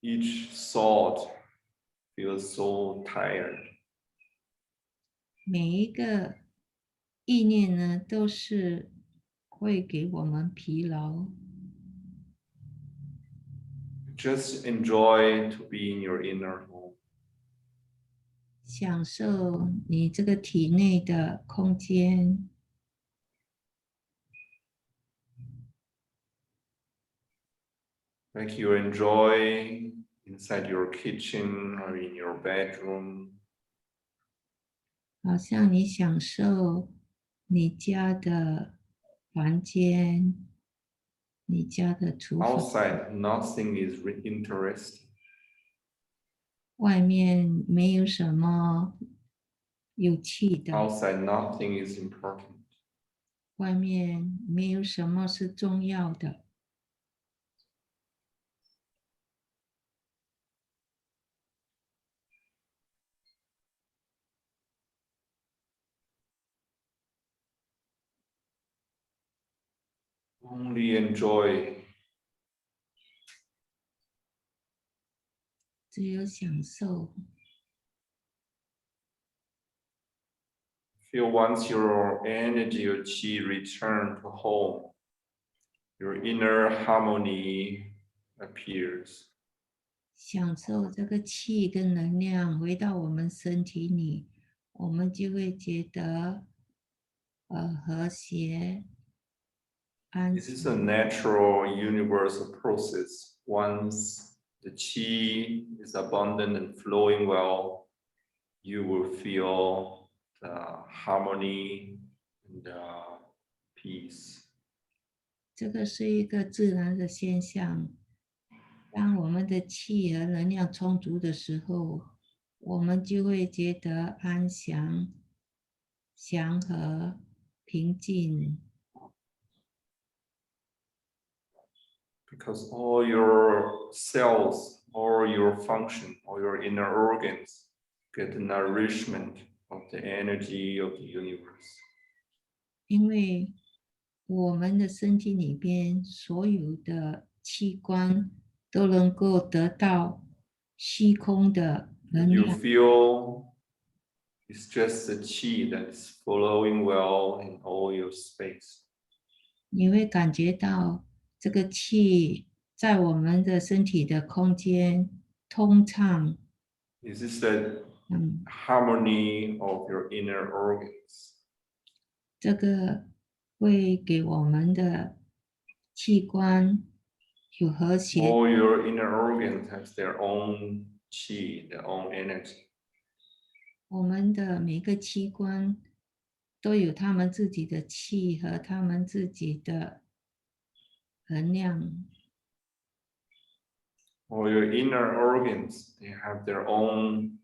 Each thought feel so tired. 每一个意念呢，都是会给我们疲劳。Just enjoy to be in your inner home. 享受你这个体内的空间， Like you enjoy inside your kitchen or in your bedroom. 好像你享受你家的房间，你家的厨房， Outside, nothing is interesting. 外面没有什么有趣的， Outside, nothing is important. 外面没有什么是重要的。 Only enjoy. 只有享受。 Feel once your energy, your qi return to home, your inner harmony appears. 享受这个气跟能量回到我们身体里，我们就会觉得和谐、安 This is 详。 a natural universal process. Once the qi is abundant and flowing well, you will feel the harmony and the peace. 这个是一个自然的现象。当我们的气和能量充足的时候，我们就会觉得安详、祥和、平静。 Because all your cells, all your function, all your inner organs get the nourishment of the energy of the universe. 因为我们的身体里边所有的器官都能够得到虚空的能 You 量， feel it's just the qi that is flowing well in all your space. 你会感觉到这个气在我们的身体的空间通畅， This is the 嗯， harmony of your inner organs. 这个会给我们的器官有和谐。 All your inner organs have their own qi, their own energy. 我们的每个器官都有他们自己的气和他们自己的能量。 All your inner organs, they have their own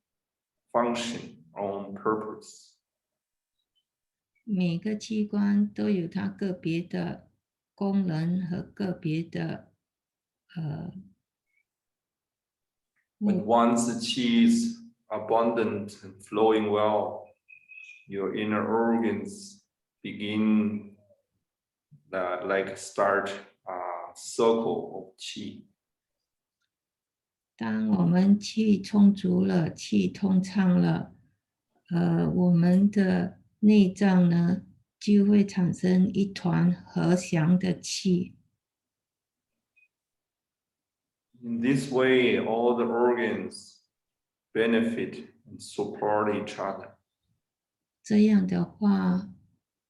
function, own purpose. 每个器官都有它个别的功能和个别的目 When once the qi is abundant and flowing well, your inner organs begin like start a circle of qi. 当我们气充足了，气通畅了，我们的内脏呢就会产生一团和祥的气。 In this way, all the organs benefit and support each other. 这样的话，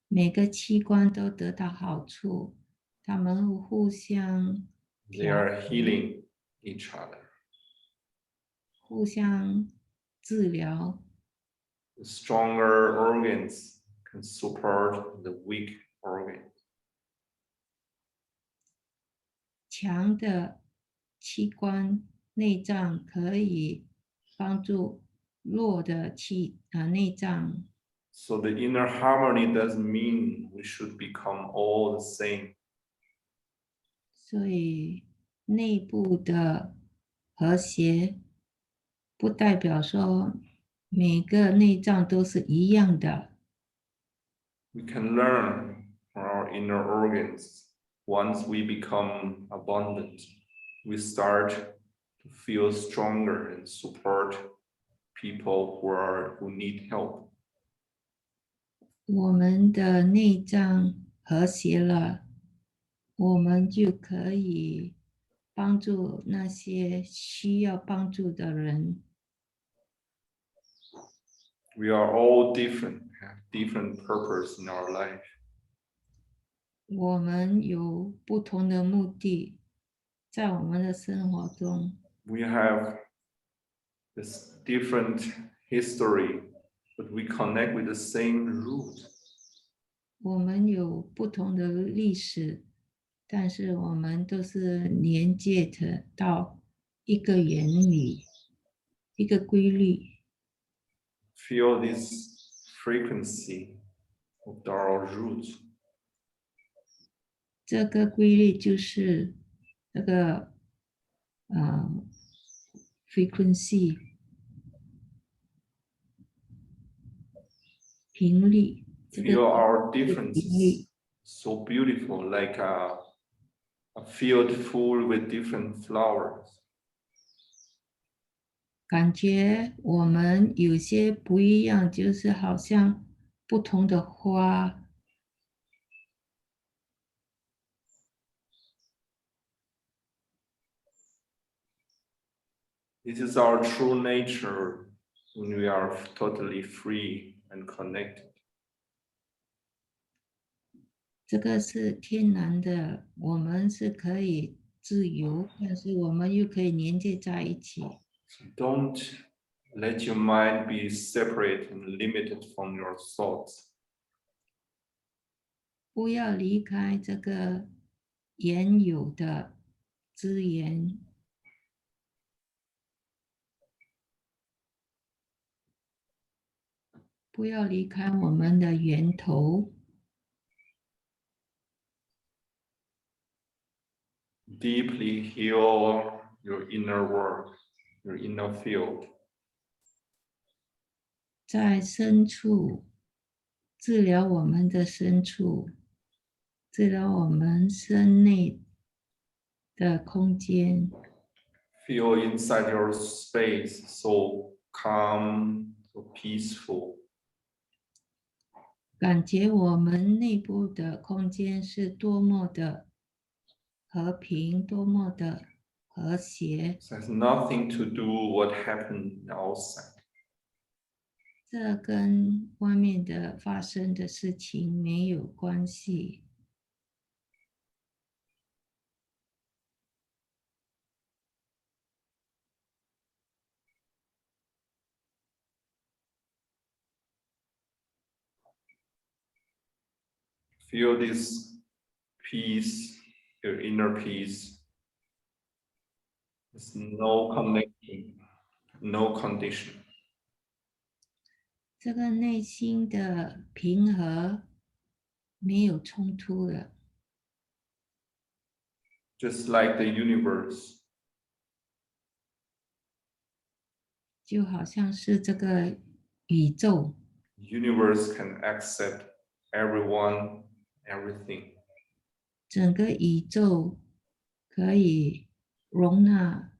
每个器官都得到好处，他们互相 They are healing each other. 互相治疗。 The stronger organs can support the weak organs. 强的器官内脏可以帮助弱的内脏。 So the inner harmony doesn't mean we should become all the same. 所以内部的和谐，不代表说每个内脏都是一样的。 We can learn from our inner organs. Once we become abundant, we start to feel stronger and support people who need help. 我们的内脏和谐了，我们就可以帮助那些需要帮助的人。We are all different, have different purpose in our life. 我们有不同的目的，在我们的生活中。We have this different history, but we connect with the same root. 我们有不同的历史，但是我们都是连接的到一个原理，一个规律。Feel this frequency of our root. 这个规律就是那个frequency 频率。Feel our differences so beautiful, like a field full with different flowers. 感觉我们有些不一样，就是好像不同的花。This is our true nature when we are totally free and connected. 这个是天然的，我们是可以自由，但是我们又可以连接在一起。Don't let your mind be separate and limited from your thoughts. 不要离开这个原有的资源。不要离开我们的源头。Deeply heal your inner world, your inner field. 在深处治疗我们的深处，治疗我们身内的空间。Feel inside your space so calm, so peaceful. 感觉我们内部的空间是多么的和平，多么的和谐。It has nothing to do what happened outside. 这跟外面的发生的事情没有关系。Feel this peace, your inner peace. There's no connection, no condition. 这个内心的平和没有冲突了， Just like the universe, 就好像是这个宇宙， universe can accept everyone, everything. 整个宇宙可以容纳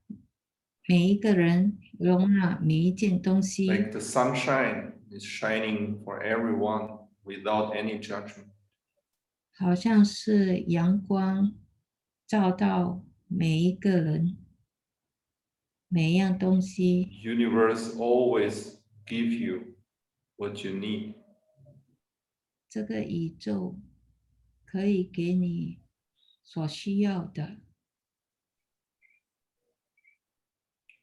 每一个人，容纳每一件东西， Like the sunshine is shining for everyone without any judgment. 好像是阳光照到每一个人，每一样东西。 Universe always give you what you need. 这个宇宙可以给你所需要的。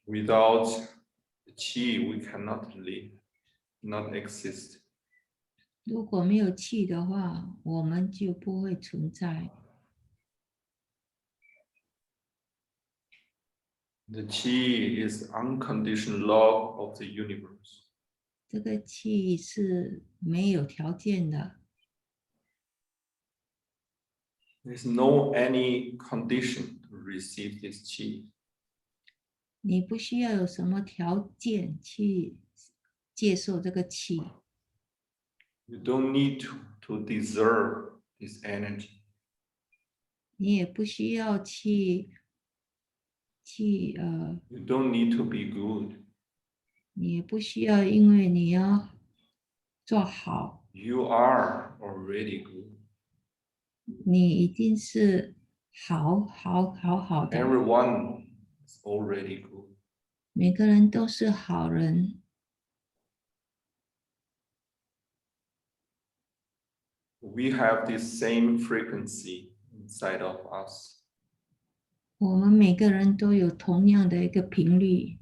Without the qi, we cannot live, not exist. 如果没有气的话，我们就不会存在。 The qi is unconditional love of the universe. 这个气是没有条件的， There's no any condition to receive this qi. 你不需要有什么条件去接受这个气， You don't need to deserve this energy. 你也不需要去 You don't need to be good. 你也不需要因为你要做好， You are already good. 你一定是好的， Everyone is already good. 每个人都是好人。We have this same frequency inside of us. 我们每个人都有同样的一个频率，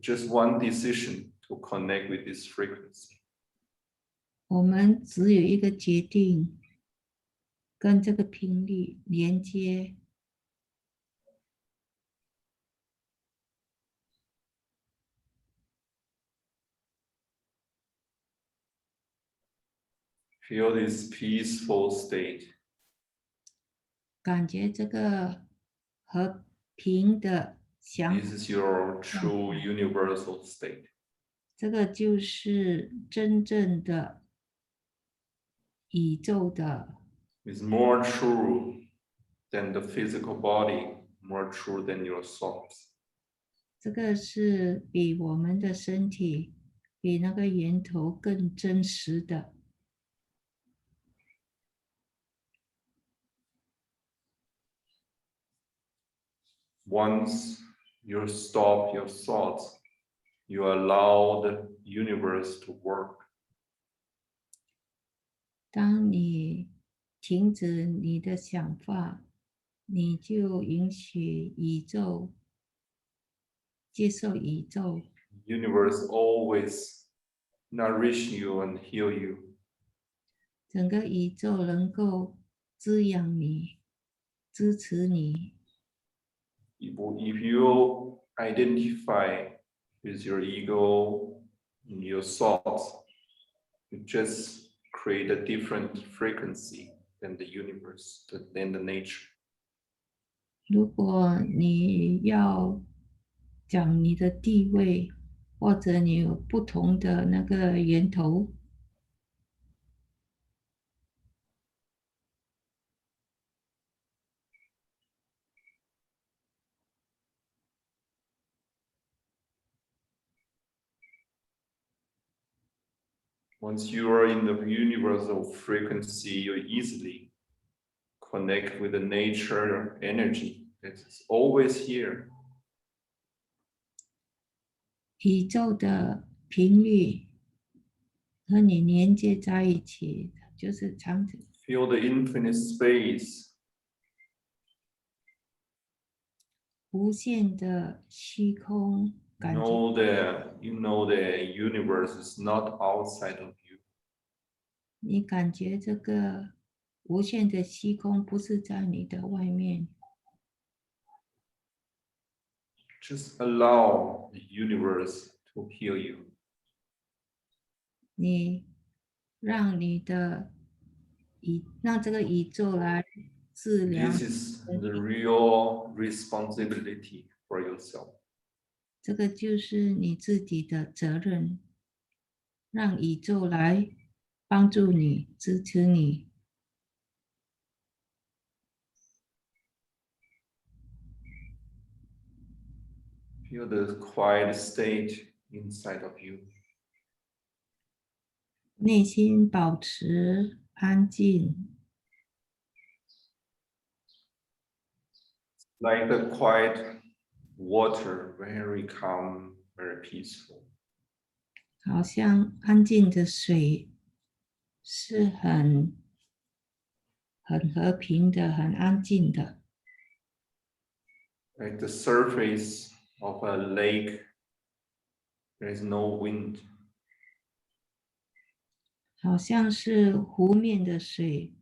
Just one decision to connect with this frequency. 我们只有一个决定，跟这个频率连接。Feel this peaceful state. 感觉这个和平的想 This 法， is your true universal state. 这个就是真正的宇宙的， It's more true than the physical body, more true than your thoughts. 这个是比我们的身体，比那个源头更真实的。Once you stop your thoughts, you allow the universe to work. 当你停止你的想法，你就允许宇宙接受宇宙， Universe always nourish you and heal you. 整个宇宙能够滋养你，支持你。 If you identify with your ego and your thoughts, you just create a different frequency than the universe, than the nature. 如果你要讲你的地位，或者你有不同的那个源头， Once you are in the universal frequency, you easily connect with the nature energy that is always here. 宇宙的频率和你连接在一起，就是长久。 Feel the infinite space. 无限的虚空， 感觉 You know the universe is not outside of you. 你感觉这个无限的虚空不是在你的外面， Just allow the universe to heal you. 你让你的让这个宇宙来治疗 This is the real responsibility for yourself. 这个就是你自己的责任，让宇宙来帮助你、支持你。 Feel the quiet state inside of you. 内心保持安静， Like the quiet water, very calm, very peaceful. 好像安静的水是很和平的、很安静的， Like the surface of a lake, there is no wind. 好像是湖面的水。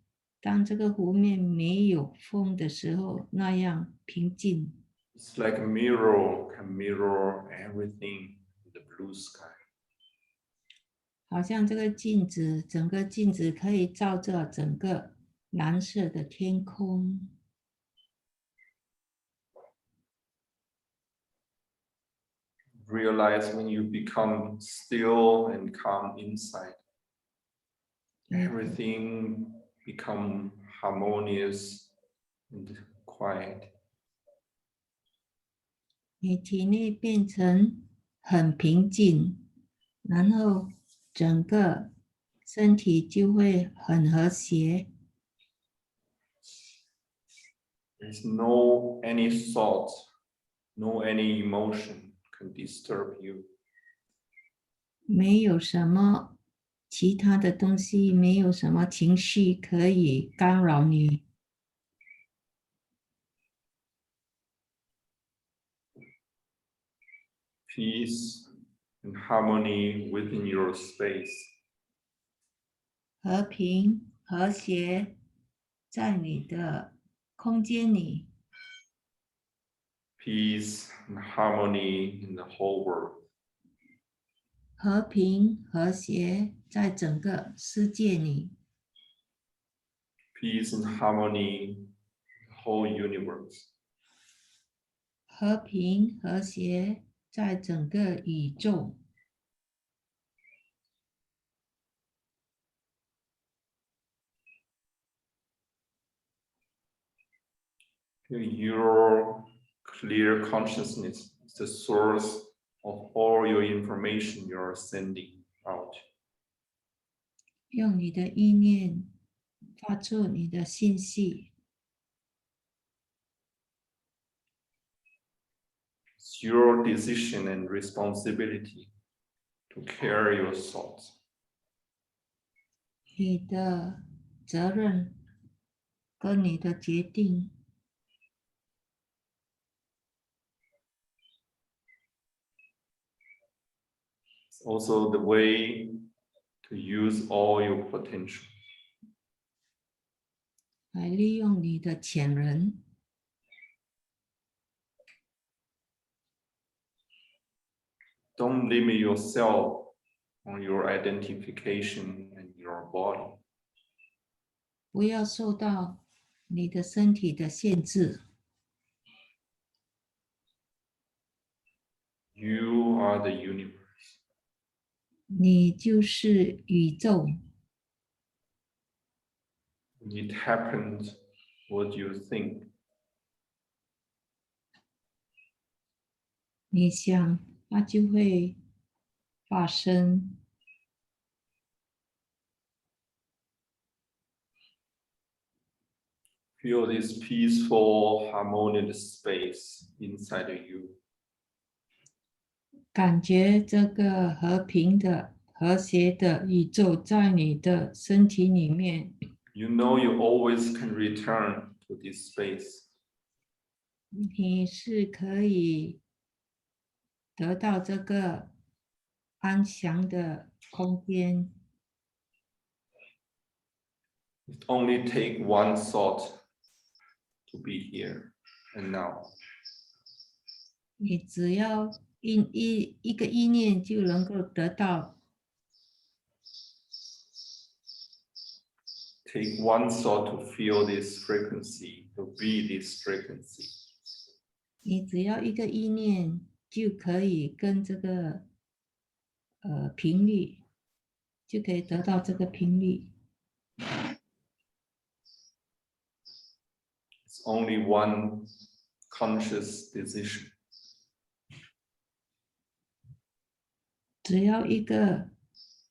当这个湖面没有风的时候，那样平静。 It's like a mirror, can mirror everything in the blue sky. 好像这个镜子，整个镜子可以照着整个蓝色的天空。 Realize when you become still and calm inside, everything become harmonious and quiet. 你体内变成很平静，然后整个身体就会很和谐。There's no any thought, no any emotion can disturb you. 没有什么其他的东西，没有什么情绪可以干扰你。Peace and harmony within your space. 和平和谐在你的空间里， Peace and harmony in the whole world. 和平和谐在整个世界里， Peace and harmony in the whole universe. 和平和谐在整个宇宙。Your clear consciousness is the source of all your information you're sending out. 用你的意念发出你的信息， It's your decision and responsibility to carry your thoughts. 你的责任跟你的决定。 It's also the way to use all your potential. 来利用你的潜能， Don't limit yourself on your identification and your body. 不要受到你的身体的限制。 You are the universe. 你就是宇宙， It happens what you think. 你想它就会发生。 Feel this peaceful, harmonious space inside of you. 感觉这个和平的、和谐的宇宙在你的身体里面， You know you always can return to this space. 你是可以得到这个安详的空间。 It only take one thought to be here and now. 你只要一个意念就能够得到， Take one thought to feel this frequency, to be this frequency. 你只要一个意念就可以跟这个频率，就可以得到这个频率。 It's only one conscious decision. 只要一个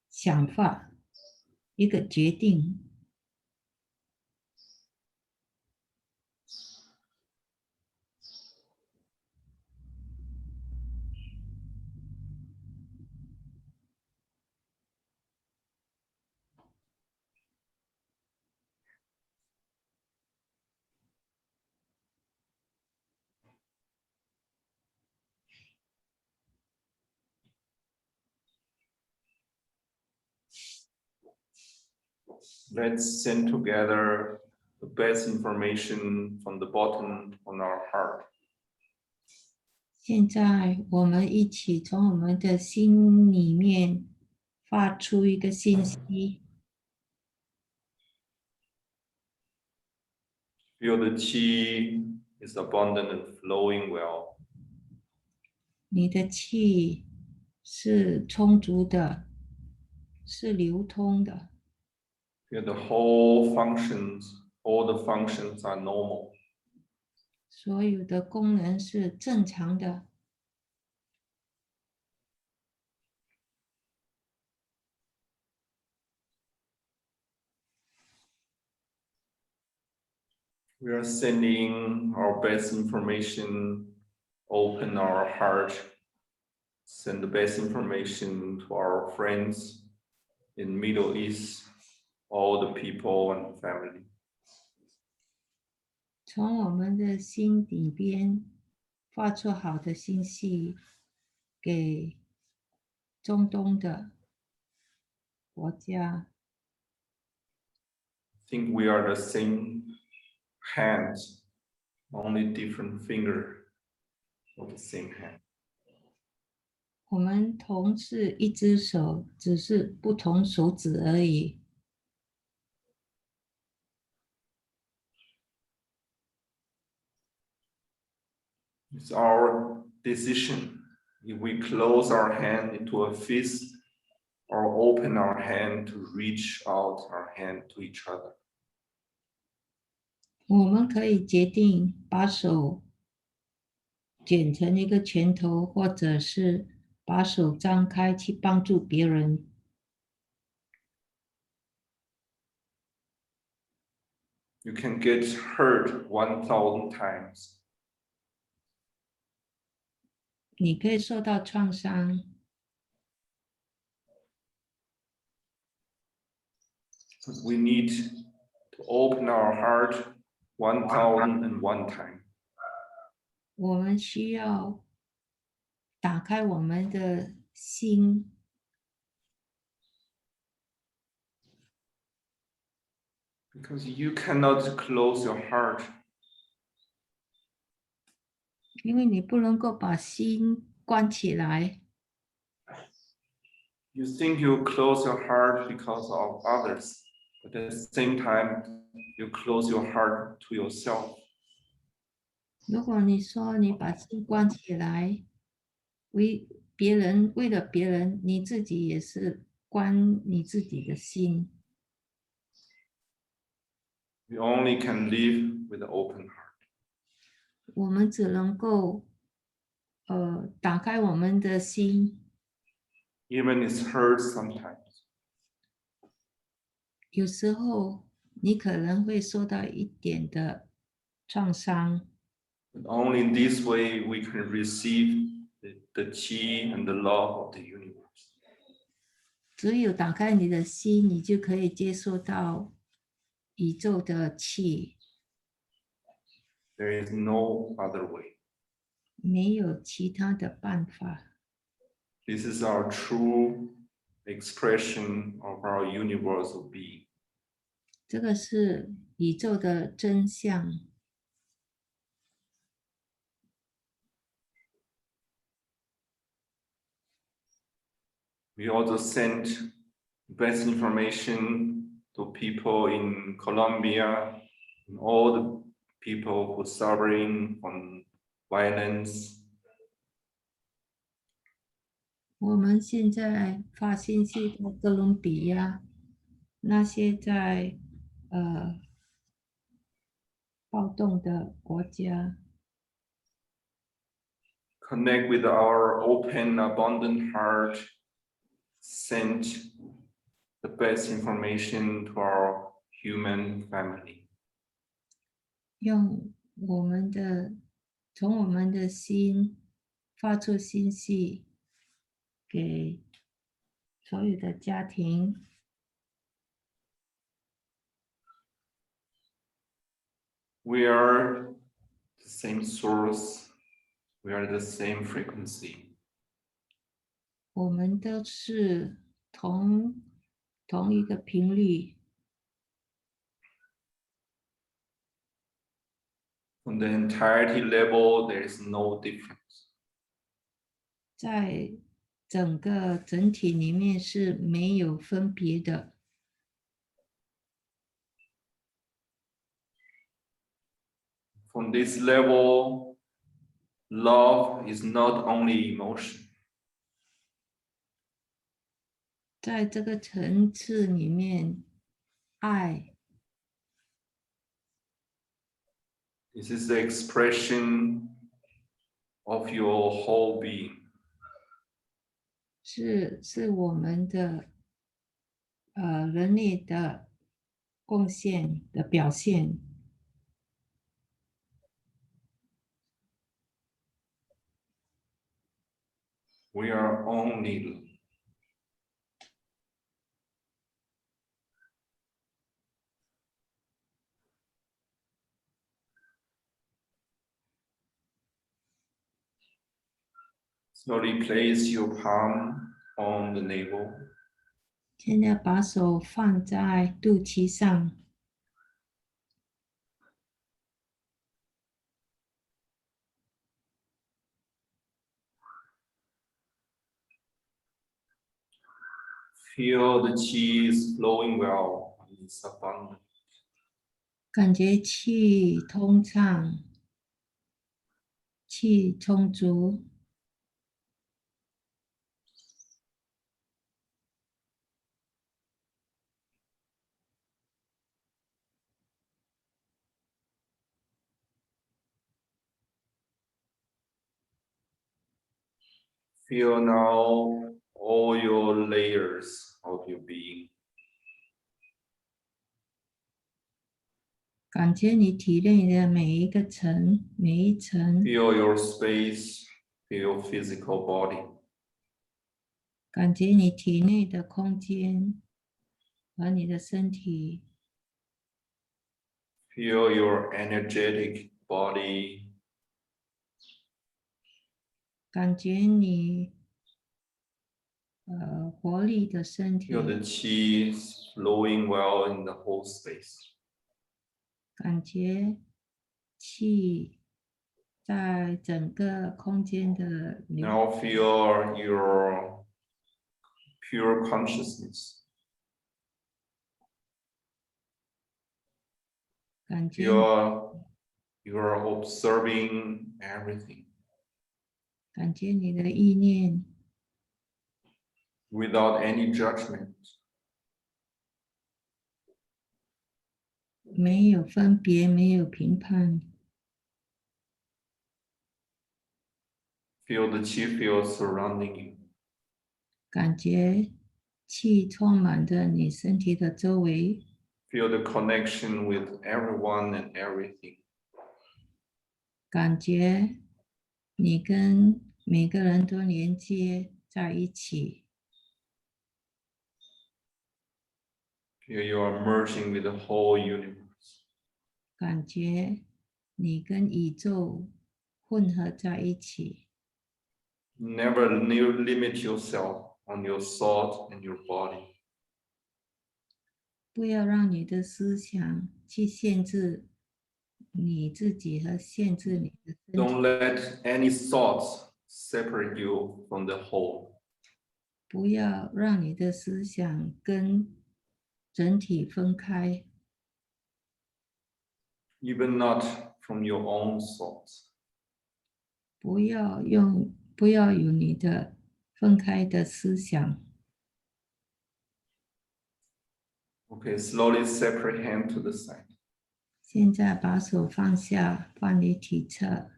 想法，一个决定， Let's send together the best information from the bottom of our heart. 现在我们一起从我们的心里面发出一个信息， Feel the qi is abundant and flowing well. 你的气是充足的，是流通的。 Feel the whole functions, all the functions are normal. 所有的功能是正常的。We are sending our best information, open our heart, send the best information to our friends in Middle East, all the people and family. 从我们的心底边发出好的信息给中东的国家。I think we are the same hands, only different finger of the same hand. 我们同是一只手，只是不同手指而已。It's our decision if we close our hand into a fist or open our hand to reach out our hand to each other. 我们可以决定把手卷成一个拳头，或者是把手张开去帮助别人。You can get hurt 1,000 times. 你可以受到创伤， But we need to open our heart 1,001 times. 我们需要打开我们的心， Because you cannot close your heart 因为你不能够把心关起来。 You think you close your heart because of others, but at the same time, you close your heart to yourself. 如果你说你把心关起来，为别人，为了别人，你自己也是关你自己的心。 We only can live with an open heart. 我们只能够打开我们的心， Even it's hurt sometimes. 有时候你可能会受到一点的创伤， But only in this way we can receive the chi and the love of the universe. 只有打开你的心，你就可以接受到宇宙的气， There is no other way. 没有其他的办法。 This is our true expression of our universal being. 这个是宇宙的真相。 We also sent best information to people in Colombia, and all the people who are suffering from violence. 我们现在发信息到哥伦比亚，那些在暴动的国家， Connect with our open, abundant heart, send the best information to our human family. 用我们的从我们的心发出信息给所有的家庭。 We are the same source, we are the same frequency. 我们都是同一个频率， On the entirety level, there is no difference. 在整个整体里面是没有分别的。 From this level, love is not only emotion. 在这个层次里面，爱 This is the expression of your whole being. 是我们的人类的贡献的表现。We are only slowly place your palm on the navel. 现在把手放在肚脐上， Feel the qi is flowing well and it's abundant. 感觉气通畅，气充足。 Feel now all your layers of your being. 感觉你体内的每一个层，每一层， Feel your space, feel your physical body. 感觉你体内的空间和你的身体， Feel your energetic body. 感觉你活力的身体， Feel the qi is flowing well in the whole space. 感觉气在整个空间的流， Now feel your pure consciousness. 感觉 You're observing everything 感觉你的意念 without any judgment. 没有分别，没有评判， Feel the qi field surrounding you. 感觉气充满着你身体的周围， Feel the connection with everyone and everything. 感觉你跟每个人都连接在一起， Feel you are merging with the whole universe. 感觉你跟宇宙混合在一起。 Never limit yourself on your thought and your body. 不要让你的思想去限制你自己和限制你的身 Don't 体， let any thoughts separate you from the whole. 不要让你的思想跟整体分开， Even not from your own thoughts. 不要有你的分开的思想。 Okay, slowly separate hand to the side. 现在把手放下，放你体侧，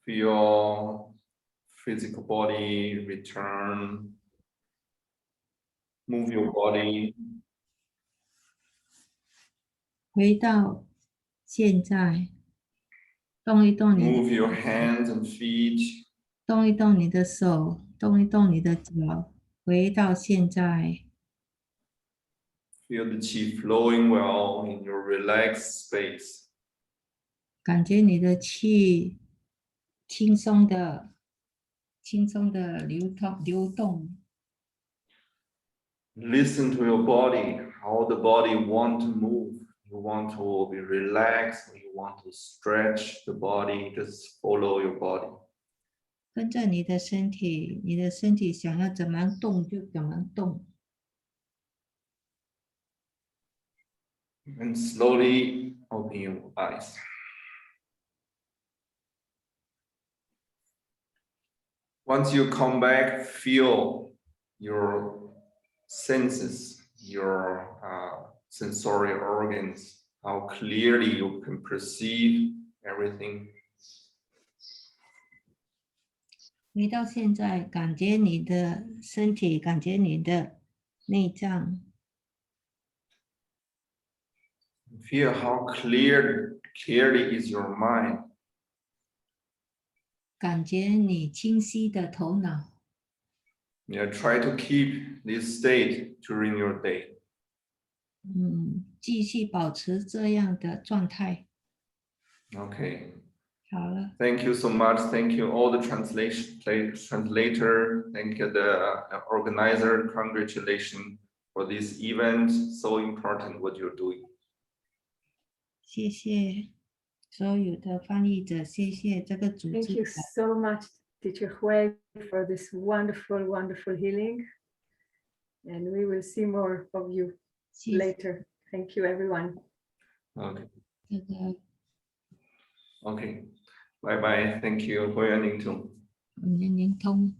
Feel physical body return. Move your body. 回到现在，动一动你的 Move your hands and feet. 动一动你的手，动一动你的脚，回到现在， Feel the qi flowing well in your relaxed space. 感觉你的气轻松的流动。 Listen to your body, how the body want to move. You want to be relaxed, or you want to stretch the body, just follow your body. 跟着你的身体，你的身体想要怎么动就怎么动， And slowly open your eyes. Once you come back, feel your senses, your sensory organs, how clearly you can perceive everything. 回到现在，感觉你的身体，感觉你的内脏， Feel how clearly is your mind. 感觉你清晰的头脑。 Yeah, try to keep this state during your day. 继续保持这样的状态。 Okay. 好了， Thank you so much. Thank you all the translator. Thank you the organizer. Congratulations for this event. So important what you're doing. 谢谢所有的翻译者，谢谢这个组 Thank 织 you 的。 so much, Teacher Hui, for this wonderful, wonderful healing. And we will see more of you 谢谢 later. Thank you, everyone. Okay. 这个 Okay. Bye bye. Thank you for your attention. 灵通。